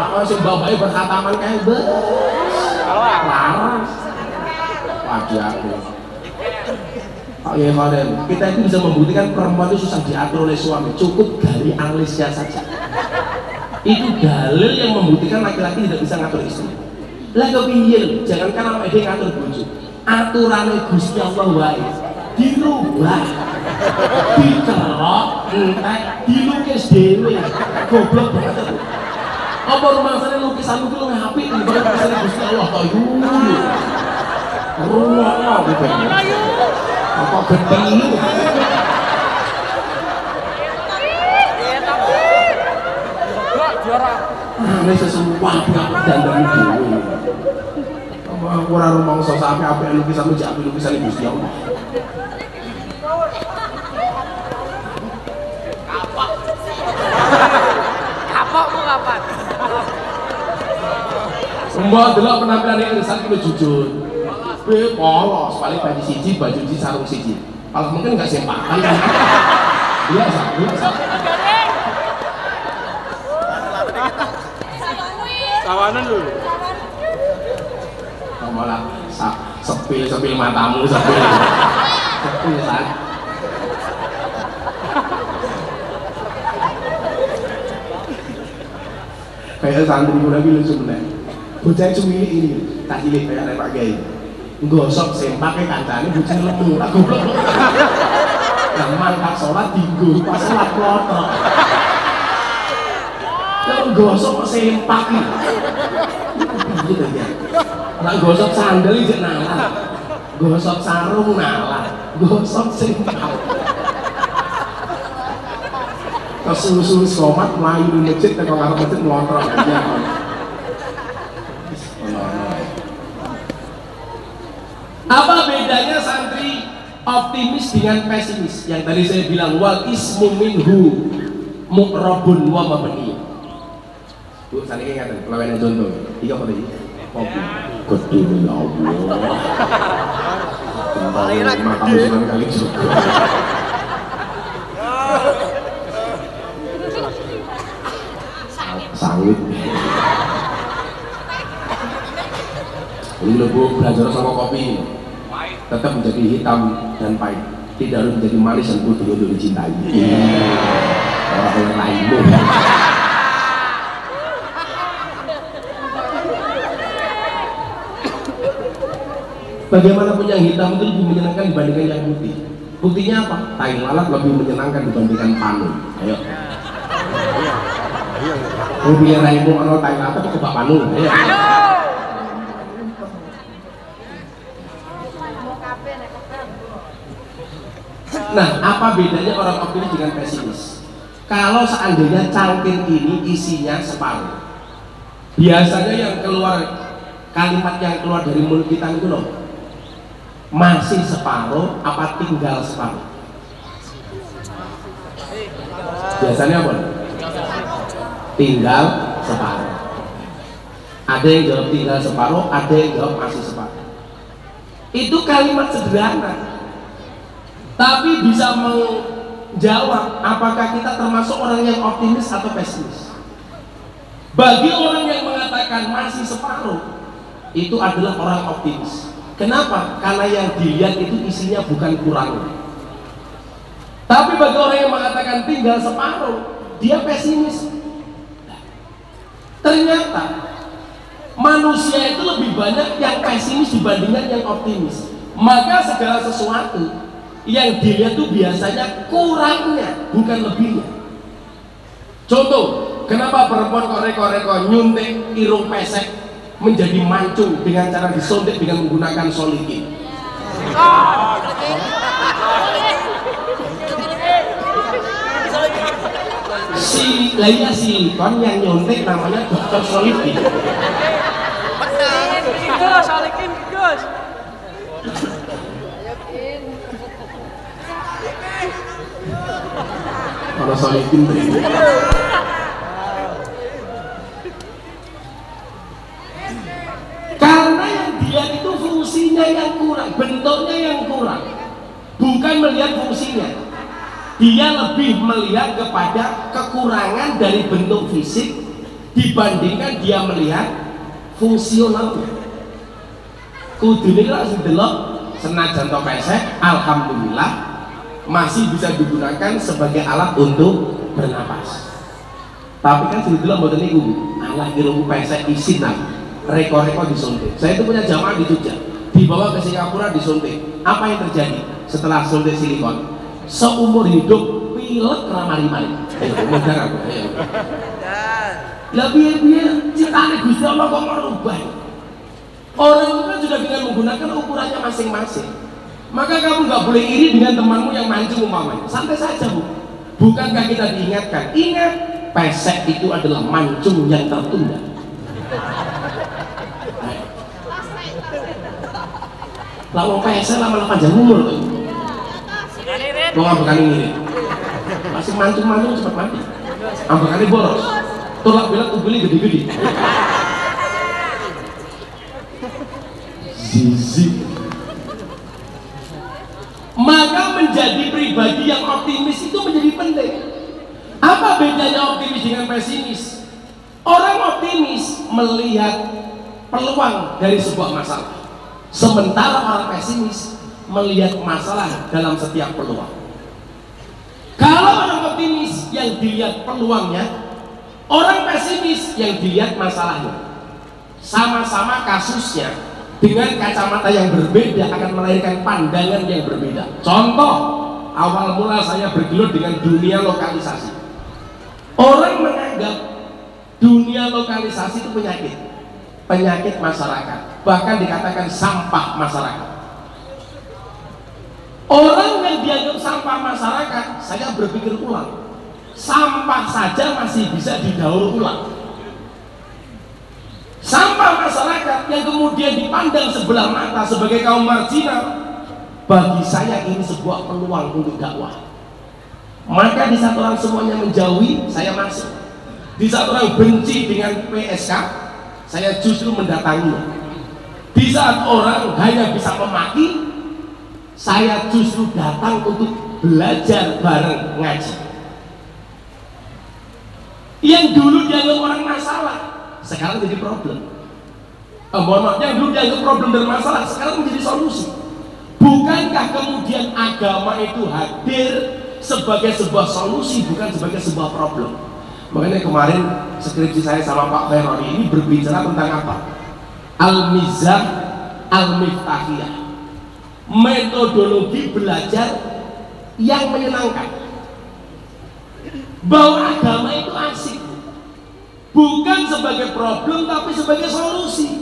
Lah sing bapake berkhataman kae bes. Laras. Wajah aku. Pak Yai Khalil, kita itu bisa membuktikan perempuan itu susah diatur oleh suami, cukup gali alisnya saja. Itu dalil yang membuktikan laki-laki tidak bisa ngatur istri. Lah kepiye? Jangankan awake dhewe ngatur bojo. Aturane Gusti Allah wae dirubah. Dicelok, entek, dilukis dhewe. Goblok banget. Apa rumangsane lukisanmu ku luwih apik dibanding lukisan Gusti Allah to yu. Ruwono gitu. Apa gedeng. Ini sesuatu yang dandani dhewe. Aku ora rumangsa sampe lukisanmu jak lukisan Gusti Allah. Kapokmu kapan? Mbak delok penampilan irisan iki jujur. Kowe polos, paling baju siji, sarung siji. Kalau mungkin enggak sempakan. Iya, biasa. Tawanan lu. Malah sepil matamu, sepil san. Kayak santri muda lucu bener. Bocah cumi ini tak cilik kayak Pak Kiai. Gosok sempake kancane bocah lemu, tak goblok. Gampang tak sholat dinggo, pas sholat klothok. Kalau gosok sempak iki. Gitu ya. Nek gosok sandal iki nalar. Gosok sarung nalar. Gosok sempak. Kesusu somat melayu di masjid, kalau ngarep masjid melontrok aja. Apa bedanya santri optimis dengan pesimis? Yang tadi saya bilang wal ismu minhu mukrobun wa mabni. Bu, saya ingatkan, kalau ada contoh, tiga apa tadi? Kopi. Gede ya Allah. Makam 9 kali juga. Sangit. Ini loh Bu, belajar sama kopi tetap menjadi hitam dan pahit, tidak harus menjadi manis dan putih untuk dicintai. Orang yang lain Bu. Bagaimanapun yang hitam itu lebih menyenangkan dibandingkan yang putih. Buktinya apa? Tai lalat lebih menyenangkan dibandingkan panu. Ayo. Mau pilih raimu atau tai lalat atau coba panu? Ayo. Nah, apa bedanya orang optimis dengan pesimis? Kalau seandainya cangkir ini isinya separuh, biasanya yang keluar kalimat yang keluar dari mulut kita itu loh, masih separuh apa tinggal separuh? Biasanya apa? Tinggal separuh. Ada yang jawab tinggal separuh, ada yang jawab masih separuh. Itu kalimat sederhana, tapi bisa menjawab apakah kita termasuk orang yang optimis atau pesimis. Bagi orang yang mengatakan dikatakan masih separuh, itu adalah orang optimis. Kenapa? Karena yang dilihat itu isinya bukan kurang. Tapi bagi orang yang mengatakan tinggal separuh, dia pesimis. Ternyata manusia itu lebih banyak yang pesimis dibandingkan yang optimis. Maka segala sesuatu yang dilihat itu biasanya kurangnya, bukan lebihnya. Contoh, kenapa perempuan korek-korek nyuntik irung pesek menjadi mancung dengan cara disontek dengan menggunakan solikin? Silikon yang nyuntik namanya dokter solikin. Gus, Alikin Gus. Kalau solikin beri. Karena yang dia itu fungsinya yang kurang, bentuknya yang kurang, bukan melihat fungsinya. Dia lebih melihat kepada kekurangan dari bentuk fisik dibandingkan dia melihat fungsionalnya. Kudune langsung delok senajan to pesek, alhamdulillah masih bisa digunakan sebagai alat untuk bernapas. Tapi kan sudah delok mboten niku. Alah irung pesek isin lah. Rekor-rekor disuntik. Saya itu punya jamaah di Jogja, dibawa ke Singapura disuntik. Apa yang terjadi setelah suntik silikon? Seumur hidup pilek ramari-mari. Mudah aku. Lah biar citane Gusti Allah kok merubah. Orang itu kan sudah dengan menggunakan ukurannya masing-masing. Maka kamu nggak boleh iri dengan temanmu yang mancung umpamanya. Santai saja, Bu. Bukankah kita diingatkan? Ingat, pesek itu adalah mancung yang tertunda. Lalu pesek lama-lama panjang umur tuh. Mau ngambekan ini, masih mancung-mancung cepat mati. Ambekannya boros. Tolak bilang ubeli gede-gede. Zizi. Maka menjadi pribadi yang optimis itu menjadi penting. Apa bedanya optimis dengan pesimis? Orang optimis melihat peluang dari sebuah masalah, sementara orang pesimis melihat masalah dalam setiap peluang. Kalau orang optimis yang dilihat peluangnya, orang pesimis yang dilihat masalahnya. Sama-sama kasusnya, dengan kacamata yang berbeda akan melahirkan pandangan yang berbeda. Contoh, awal mula saya bergelut dengan dunia lokalisasi. Orang menganggap dunia lokalisasi itu penyakit masyarakat, bahkan dikatakan sampah masyarakat. Orang yang dianggap sampah masyarakat, saya berpikir ulang, sampah saja masih bisa didaur ulang. Sampah masyarakat yang kemudian dipandang sebelah mata sebagai kaum marginal, bagi saya ini sebuah peluang untuk dakwah. Maka di saat orang semuanya menjauhi, saya masuk. Di saat orang benci dengan PSK, saya justru mendatanginya. Di saat orang hanya bisa memaki, saya justru datang untuk belajar bareng ngaji. Yang dulu dianggap orang masalah, sekarang jadi problem. Mohon maaf, yang dulu dianggap problem dan masalah, sekarang menjadi solusi. Bukankah kemudian agama itu hadir sebagai sebuah solusi, bukan sebagai sebuah problem? Makanya kemarin skripsi saya sama Pak Khaironi ini berbicara tentang apa? Al-Mizah Al-Miftahiyah, metodologi belajar yang menyenangkan. Bahwa agama itu asik, bukan sebagai problem tapi sebagai solusi.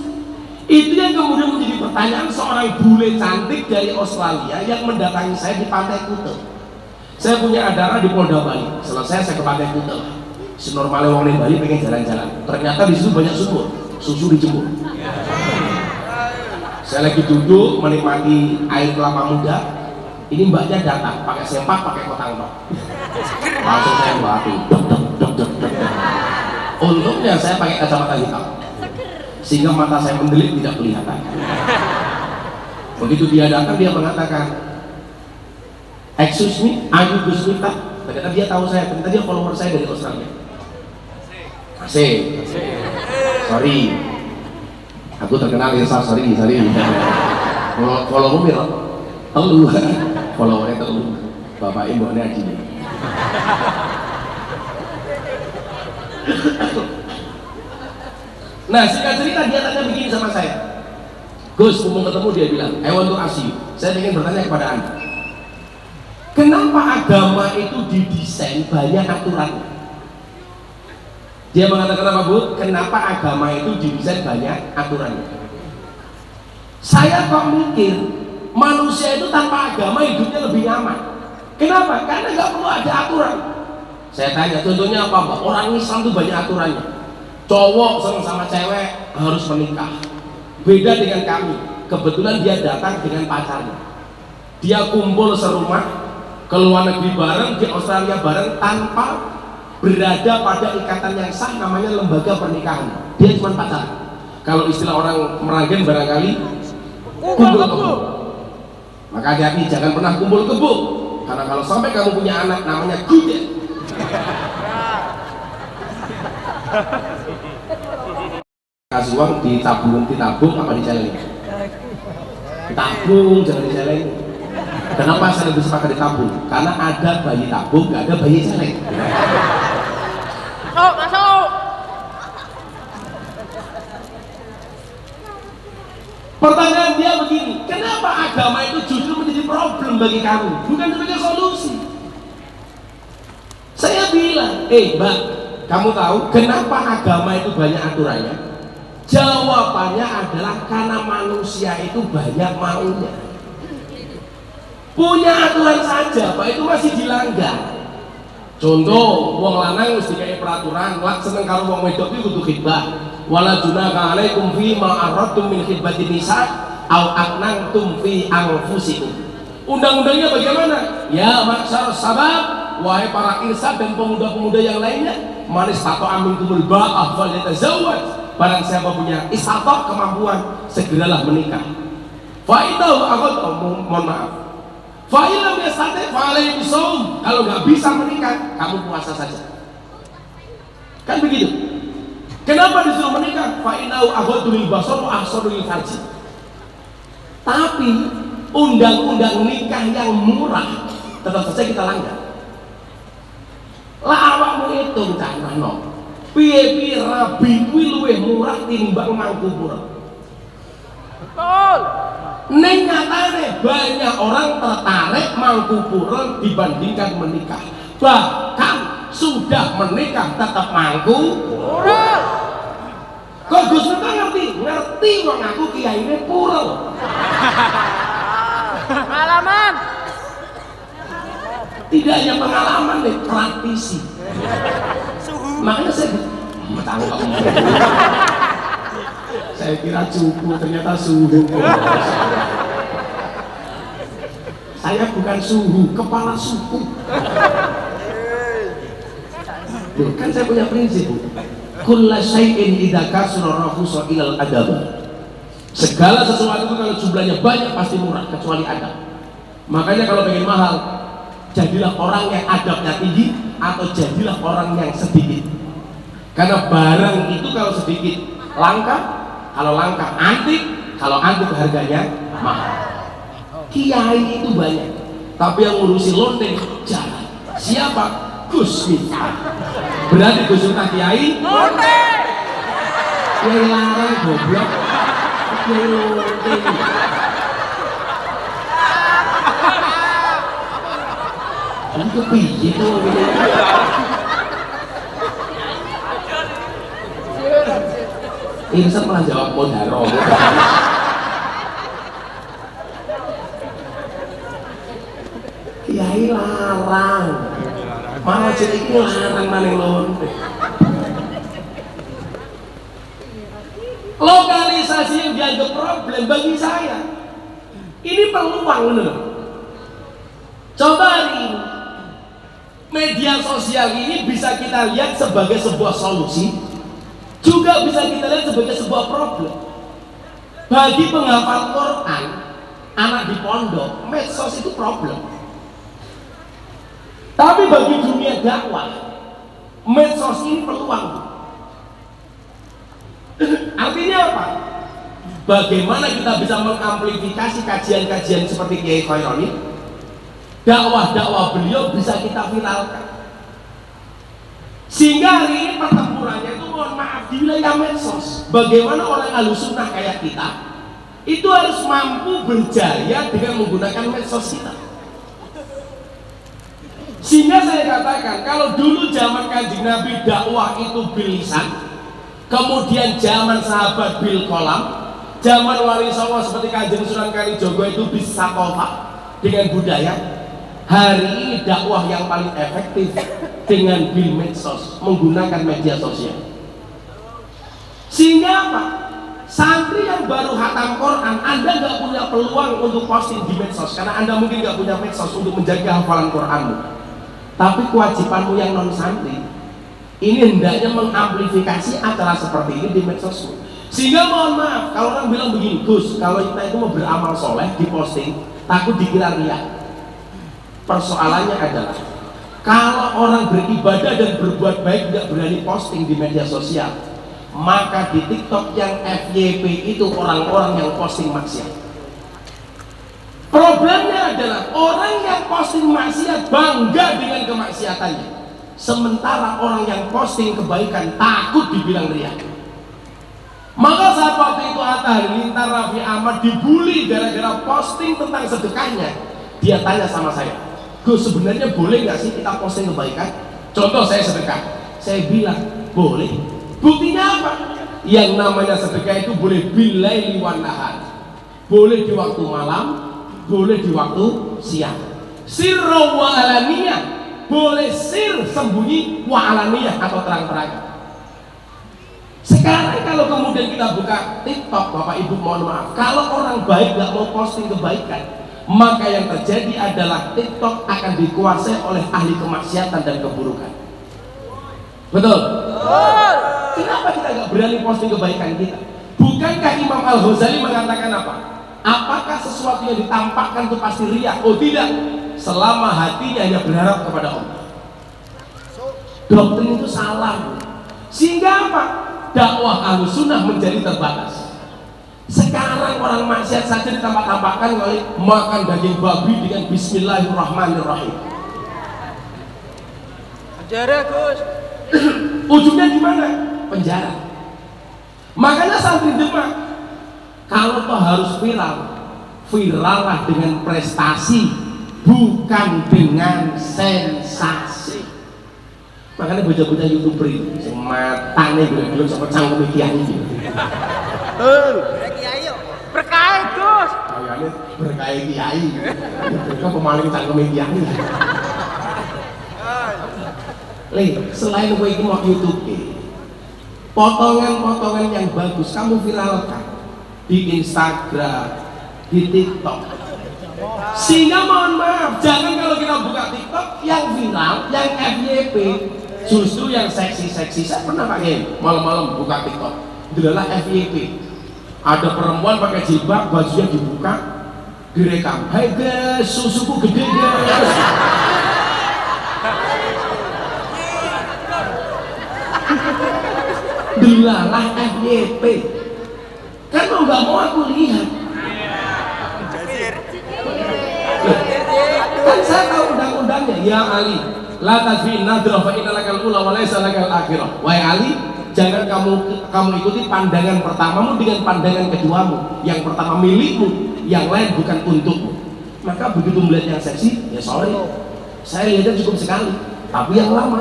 Itu yang kemudian menjadi pertanyaan seorang bule cantik dari Australia yang mendatangi saya di Pantai Kuta. Saya punya acara di Polda Bali. Selesai saya ke Pantai Kuta. Senormalnya orang di Bali pengen jalan-jalan. Ternyata di situ banyak sumur, susu dijemur. Saya lagi duduk menikmati air kelapa muda. Ini mbaknya datang pakai sempak, pakai kotang tok. Langsung saya buatin. Untungnya saya pakai kacamata hitam, sehingga mata saya mendelik tidak kelihatan. Begitu dia datang, dia mengatakan, "Excuse me, are you Gus Miftah?" Ternyata dia tahu saya, ternyata dia follower saya dari Australia. Asik. sorry, aku terkenal ya, sorry. Follow mir, telu, followernya telu, bapak ibu ini aja. Nah, singkat cerita dia tanya begini sama saya, Gus, mau ketemu dia bilang, I want to ask you, saya ingin bertanya kepada Anda, kenapa agama itu didesain banyak aturannya? Dia mengatakan apa, Bu? Kenapa agama itu didesain banyak aturannya? Saya kok mikir manusia itu tanpa agama hidupnya lebih nyaman. Kenapa? Karena nggak perlu ada aturan. Saya tanya, contohnya apa, Mbak? Orang Islam itu banyak aturannya. Cowok senang sama cewek harus menikah. Beda dengan kami. Kebetulan dia datang dengan pacarnya. Dia kumpul serumah, ke luar negeri bareng, di Australia bareng, tanpa berada pada ikatan yang sah, namanya lembaga pernikahan. Dia cuma pacar. Kalau istilah orang Meranggen barangkali kumpul kebo. Maka hati-hati, jangan pernah kumpul kebo, karena kalau sampai kamu punya anak namanya gudet. Kasih uang ditabung apa diceleng? Ditabung, jangan diceleng. Kenapa saya lebih sepakat ditabung? Karena ada bayi tabung, nggak ada bayi celeng. Masuk. Pertanyaan dia begini, kenapa agama itu justru menjadi problem bagi kamu, bukan sebagai solusi? Saya bilang, Mbak, kamu tahu kenapa agama itu banyak aturannya? Jawabannya adalah karena manusia itu banyak maunya. Punya aturan saja, Pak, itu masih dilanggar. Contoh, wong lanang mesti kayak peraturan, lak seneng karo wong wedok itu kudu khidbah. Wala junaka alaikum fi ma aradtum min khidbatin nisa au aqnantum fi anfusikum. Undang-undangnya bagaimana? Ya maksar sabab, wahai para insan dan pemuda-pemuda yang lainnya, manis tato amin kumul ba'ah fal yatazawwaj. Barang siapa punya istatok kemampuan, segeralah menikah. Fa'idau mohon maaf. Fa'ilam yastati fa'alaihi bisawm. Kalau nggak bisa menikah, kamu puasa saja. Kan begitu. Kenapa disuruh menikah? Fa'inau aghaddu lil basar wa ahsanu lil farji. Tapi undang-undang nikah yang murah tetap saja kita langgar. Lah awakmu hitung canano. Piye-piye rabi kuwi luwih murah tinimbang mangkubur. Betul. Ning nyatane banyak orang tertarik mangkuburan dibandingkan menikah. Bahkan sudah menikah tetap mangkuburan. Kok Gus Miftah ngerti wong aku kiyaine pura. Pengalaman. Tidak hanya pengalaman nih, praktisi. Makanya saya tangkap. Saya kira cukup, ternyata suhu. Saya bukan suhu, kepala suku. Kan saya punya prinsip, kulla syai'in idza kasura rahusa ilal adab. Segala sesuatu itu kalau jumlahnya banyak pasti murah kecuali adab. Makanya kalau pengen mahal, jadilah orang yang adabnya tinggi atau jadilah orang yang sedikit. Karena barang itu kalau sedikit langka, kalau langka antik, kalau antik harganya mahal. Kiai itu banyak, tapi yang ngurusi lonteng jarang. Siapa? Gus Miftah. Berarti Gus Miftah kiai lonteng. Kiai larang goblok. Kiai lonteng. Ini kepiye tuh ini? Ini saya pernah jawab modaro. Kiai larang. Malah jadi ini larang maning lonte. Lokalisasi yang dianggap problem bagi saya. Ini peluang bener. Coba hari ini media sosial ini bisa kita lihat sebagai sebuah solusi, juga bisa kita lihat sebagai sebuah problem. Bagi penghafal Quran, anak di pondok, medsos itu problem. Tapi bagi dunia dakwah, medsos ini peluang. Artinya apa? Bagaimana kita bisa mengamplifikasi kajian-kajian seperti Kiai Khaironi, dakwah-dakwah beliau bisa kita viralkan, sehingga hari ini pertempurannya itu mohon maaf di wilayah medsos. Bagaimana orang Ahlussunnah kayak kita itu harus mampu berjaya dengan menggunakan medsos kita. Sehingga saya katakan, kalau dulu zaman Kanjeng Nabi dakwah itu bil lisan, kemudian zaman sahabat bil qalam, zaman wali songo seperti Kanjeng Sunan Kalijogo itu bisa kofa dengan budaya. Hari ini dakwah yang paling efektif dengan bil medsos, menggunakan media sosial. Sehingga apa? Santri yang baru hatam Quran, Anda nggak punya peluang untuk posting di medsos karena Anda mungkin nggak punya medsos untuk menjaga hafalan Quranmu. Tapi kewajibanmu yang non santri ini hendaknya mengamplifikasi acara seperti ini di medsosmu. Sehingga mohon maaf kalau orang bilang begini, Gus, kalau kita itu mau beramal soleh diposting takut dikira riya. Persoalannya adalah kalau orang beribadah dan berbuat baik tidak berani posting di media sosial, maka di TikTok yang FYP itu orang-orang yang posting maksiat. Problemnya adalah orang yang posting maksiat bangga dengan kemaksiatannya, sementara orang yang posting kebaikan takut dibilang riya. Maka saat waktu itu Atta Halilintar Raffi Ahmad dibully gara-gara posting tentang sedekahnya, dia tanya sama saya, Gus, sebenarnya boleh nggak sih kita posting kebaikan? Contoh saya sedekah, saya bilang boleh. Buktinya apa? Yang namanya sedekah itu boleh billaili wan nahar, boleh di waktu malam, boleh di waktu siang. Sirra wa alaniyah, boleh sir sembunyi, wa alaniyah atau terang-terangan. Sekarang kalau kemudian kita buka TikTok, Bapak Ibu mohon maaf, kalau orang baik nggak mau posting kebaikan, maka yang terjadi adalah TikTok akan dikuasai oleh ahli kemaksiatan dan keburukan. Betul? Betul. Kenapa kita nggak berani posting kebaikan kita? Bukankah Imam Al-Ghazali mengatakan apa? Apakah sesuatu yang ditampakkan itu pasti riya? Oh tidak, selama hatinya hanya berharap kepada Allah. Doktrin itu salah. Sehingga apa? Dakwah Ahlussunnah menjadi terbatas. Sekarang orang maksiat saja ditampak-tampakkan oleh makan daging babi dengan Bismillahirrahmanirrahim. Penjara, Gus. Ujungnya di mana? Penjara. Makanya santri Demak, kalau toh harus viral, virallah dengan prestasi, bukan dengan sensasi. Makanya bocah-bocah YouTuber itu matane belum sama cangkem kiai iki. Berkait, Gus. Kayaknya berkait kiai. Mereka pemaling cangkem kiai. Selain kowe iki mau YouTube, potongan-potongan yang bagus kamu viralkan di Instagram, di TikTok. Sehingga mohon maaf, jangan kalau kita buka TikTok yang viral, yang FYP, justru yang seksi-seksi. Saya pernah pakai malam-malam buka TikTok, itu adalah FYP. Ada perempuan pakai jilbab, bajunya dibuka, direkam. Hai guys, susuku gede guys. Delalah FYP. Kan mau nggak mau aku lihat. Kan saya tahu undang-undangnya. Ya Ali, la tazfi nadrah fa inna lakal ula wa laysa lakal akhirah. Wahai Ali, jangan kamu ikuti pandangan pertamamu dengan pandangan keduamu. Yang pertama milikmu, yang lain bukan untukmu. Maka begitu melihat yang seksi, ya sorry, saya lihatnya cukup sekali, tapi yang lama.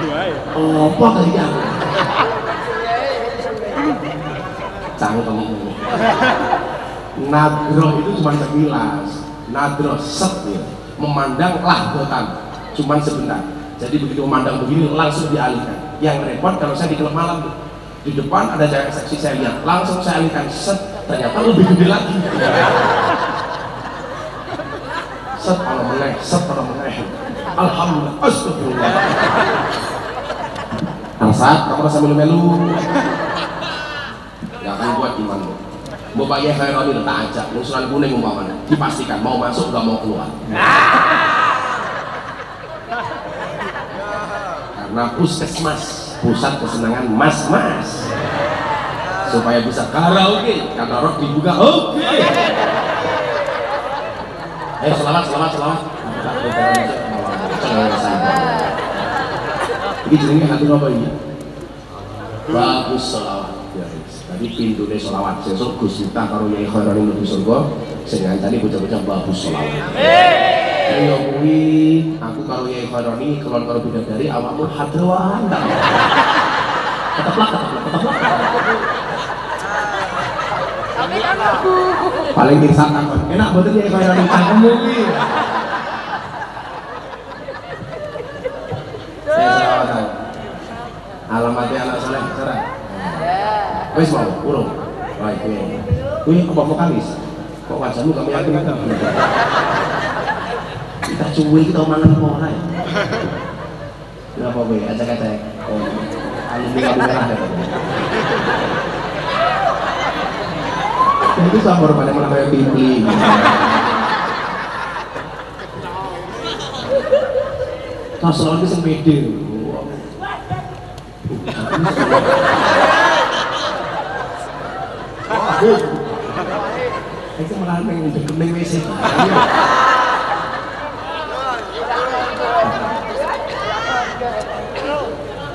Apa kalian? Cangkem. Nadroh itu cuma sekilas, nadroh set ya, memandang lahgotan, cuma sebentar. Jadi begitu memandang begini langsung dialihkan. Yang repot kalau saya di klub malam tuh, di depan ada cewek seksi saya lihat, langsung saya alihkan set, ternyata lebih gede lagi. Set kalau meneh, set kalau meneh. Alhamdulillah, astagfirullah. Saat kamu rasa melu-melu, gak akan buat gimana. Bapaknya Khaironi letak aja, lungsuran kuning umpamanya, dipastikan mau masuk gak mau keluar. Karena puskesmas pusat kesenangan mas-mas supaya bisa karaoke karena rock dibuka oke. Ayo selamat. Ini jenenge hati apa ini? Bagus selawat. Ya, tadi pintune selawat. Sesuk Gus Miftah karo Nyai Khairani mlebu surga sing ngancani bocah-bocah bagus selawat. Ayo kuwi aku karo Nyai Khairani kelon karo bidadari awakmu hadrawan. Keteplak. Paling irsak takon. Enak mboten Nyai Khairani cangkemmu kuwi. Alamatnya anak soleh, serah. Wes mau, urung. Baik, kuwi apa vokalis? Kok wajahmu kami yakin itu? Kita cuwi kita mangan apa ora ya? Kenapa kowe acak-acak? Oh, alumni kamu merah ya. Itu sama pada malah kayak pipi. Tas selalu sing pede. Itu malah neng dekening WC.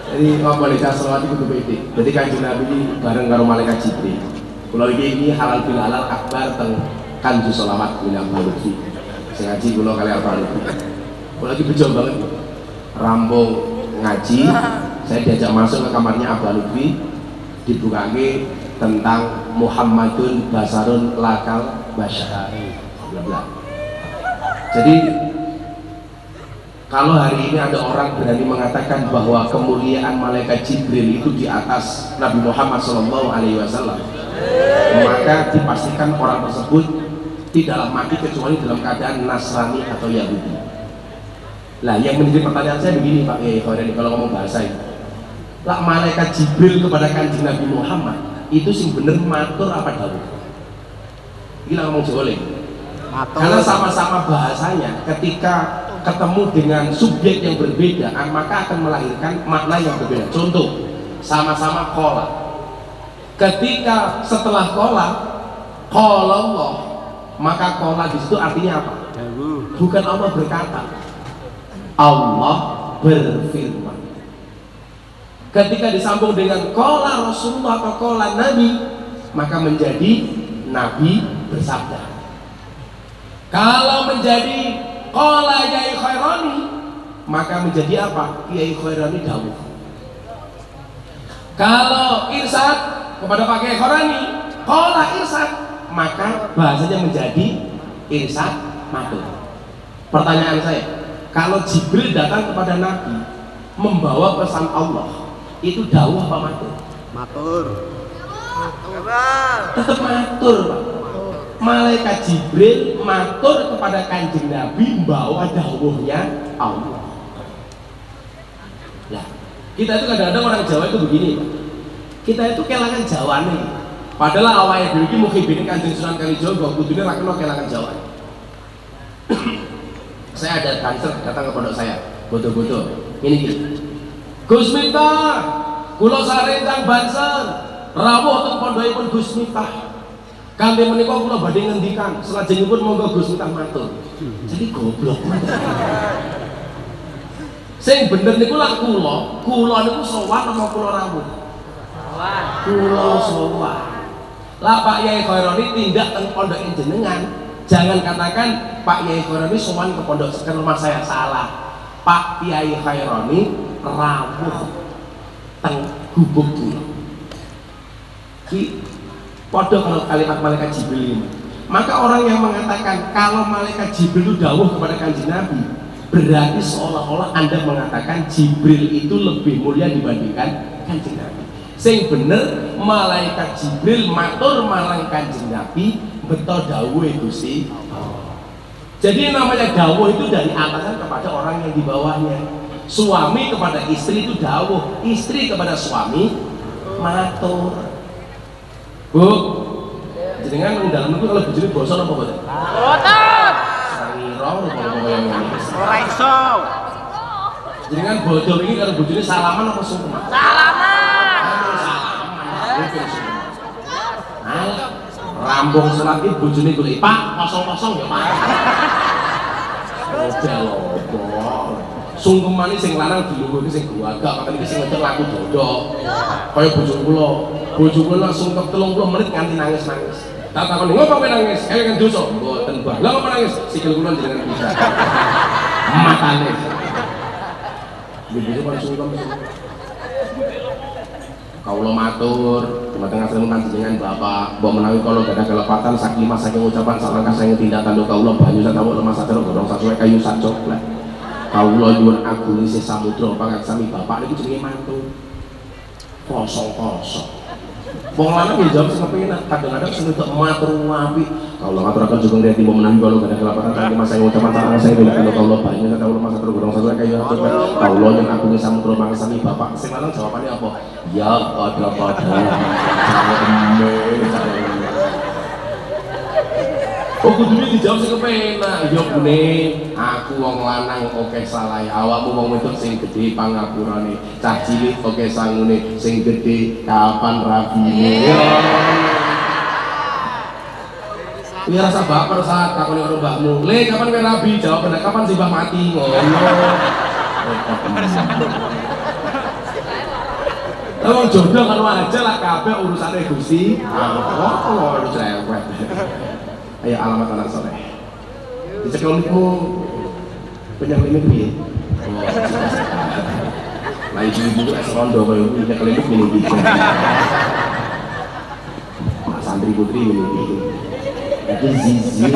Jadi malaikat selawat itu beda. Jadi Kanjeng Nabi ini bareng karo malaikat Jibril. Kalau ini halal bil halal akbar teng kanju selawat minang balufi. Saya ngaji kula kali balufi. Kalau lagi bejo banget. Rambung ngaji, saya diajak masuk ke kamarnya Abah Lutfi, dibukake tentang Muhammadun Basarun Lakal Basyar. Jadi kalau hari ini ada orang berani mengatakan bahwa kemuliaan malaikat Jibril itu di atas Nabi Muhammad SAW, maka dipastikan orang tersebut tidaklah mati kecuali dalam keadaan Nasrani atau Yahudi. Lah yang menjadi pertanyaan saya begini Pak Kiai Khairani, kalau ngomong bahasa ini, lah malaikat Jibril kepada Kanjeng Nabi Muhammad itu sing bener matur apa dawuh? Gila ngomong Jawa karena sama-sama bahasanya ketika ketemu dengan subjek yang berbeda maka akan melahirkan makna yang berbeda. Contoh, sama-sama qala, ketika setelah qala Allah, maka qala di situ artinya apa? Bukan Allah berkata, Allah berfirman. Ketika disambung dengan qala Rasulullah atau qala Nabi, maka menjadi Nabi bersabda. Kalau menjadi qala Yai Khairani, maka menjadi apa? Yai Khairani dawuh. Kalau irsyad kepada Pak Kiai Khairani, qala irsyad, maka bahasanya menjadi irsyad matur. Pertanyaan saya, kalau Jibril datang kepada Nabi membawa pesan Allah, itu dawuh apa matur? Matur. Tetap matur, Pak. Malaikat Jibril matur kepada Kanjeng Nabi membawa dawuhnya Allah. Nah, kita itu kadang-kadang orang Jawa itu begini, Pak. Kita itu kelangan Jawa nih. Padahal awalnya dulu ini mukhibin Kanjeng Sunan Kalijaga, kudune ra kena kelangan Jawa. Saya ada dancer datang ke pondok saya, bodoh-bodoh. Ini gitu. Gus Miftah, kula sareng Banser, rawuh teng pondokipun Gus Miftah. Kanthi menika kula badhe ngendikan, salajengipun monggo Gus Miftah matur. Jadi goblok. Sing bener niku lak kula niku sowan apa kula rawuh? Sowan. Kula sowan. Lah Pak Yai Khairani tindak teng pondok jenengan, jangan katakan Pak Yai Khairani sowan ke pondok ke rumah saya, salah. Pak Yai Khairani rawuh teng gubuk kula. Ki padha kalau kalimat malaikat Jibril ini. Maka orang yang mengatakan kalau malaikat Jibril itu dawuh kepada Kanjeng Nabi, berarti seolah-olah Anda mengatakan Jibril itu lebih mulia dibandingkan Kanjeng Nabi. Sing bener malaikat Jibril matur marang Kanjeng Nabi beto dawuhe Gusti. Jadi namanya dawuh itu dari atasan kepada orang yang di bawahnya. Suami kepada istri itu dawuh, istri kepada suami matur. Bu, jenengan nang dalem niku kalau bojone basa napa mboten? Mboten. Sangira napa yang ngene. Ora iso. Jenengan bodoh ini karo bojone salaman apa sungkeman? Salaman. Mungkin sungkeman. Rambung salat iki bojone golek, "Pak, kosong-kosong ya, Pak." Model opo? Sungkeman iki sing lanang dilungguh iki sing gagak, makane iki sing wedok laku dodok. Kaya bojo kula. Bojo kula sungkem 30 menit nganti nangis-nangis. Tak takoni, "Ngopo kowe nangis?" "Kan dosa." "Mboten, Mbah." "Lah ngopo nangis?" "Sikil kula jenengan bisa." Matane. Begitu kan sungkem. Kawula matur dumateng asring panjenengan Bapak, mbok menawi kala gadah kelepatan saking mas saking ucapan sarengga saking tindakan kawula banyu satawa lemah sadar godhong sasuwe kayu sak coklek. Kawula nyuwun agung isih samudra pangaksami Bapak niki jenenge mantu. Kosong-kosong. Wong lanang ya jawab sing kepenak, kadang-kadang sing untuk matur apik. Kawula ngaturaken sugeng riyadi mbok menawi kala gadah kelepatan saking mas saking ucapan sarengga saking tindakan kawula banyu satawa lemah sadar godhong sasuwe kayu sak coklek. Kawula nyuwun agung isih samudra pangaksami Bapak. Sing lanang jawabane apa? Ya pada oh kudune dijawab sing kepenak. Ya bune, aku wong lanang oke salah, awakmu wong wedok sing gedhe pangapurane, cah cilik oke sangune, sing gedhe kapan rabine. Ya rasa baper saat takoni karo mbakmu. "Le, kapan kowe rabi?" Jawab bener, "Kapan sih Mbah mati?" Ngono. Wong jodoh kan wajar lah kabeh urusane Gusti. Oh, lu cerewet. Ayo alamat anak soleh. Dicekel mikmu penyakit piye? Lah ibu-ibu es rondo koyo iki nyekel mik ngene iki. Santri putri ngene iki. Itu zizi.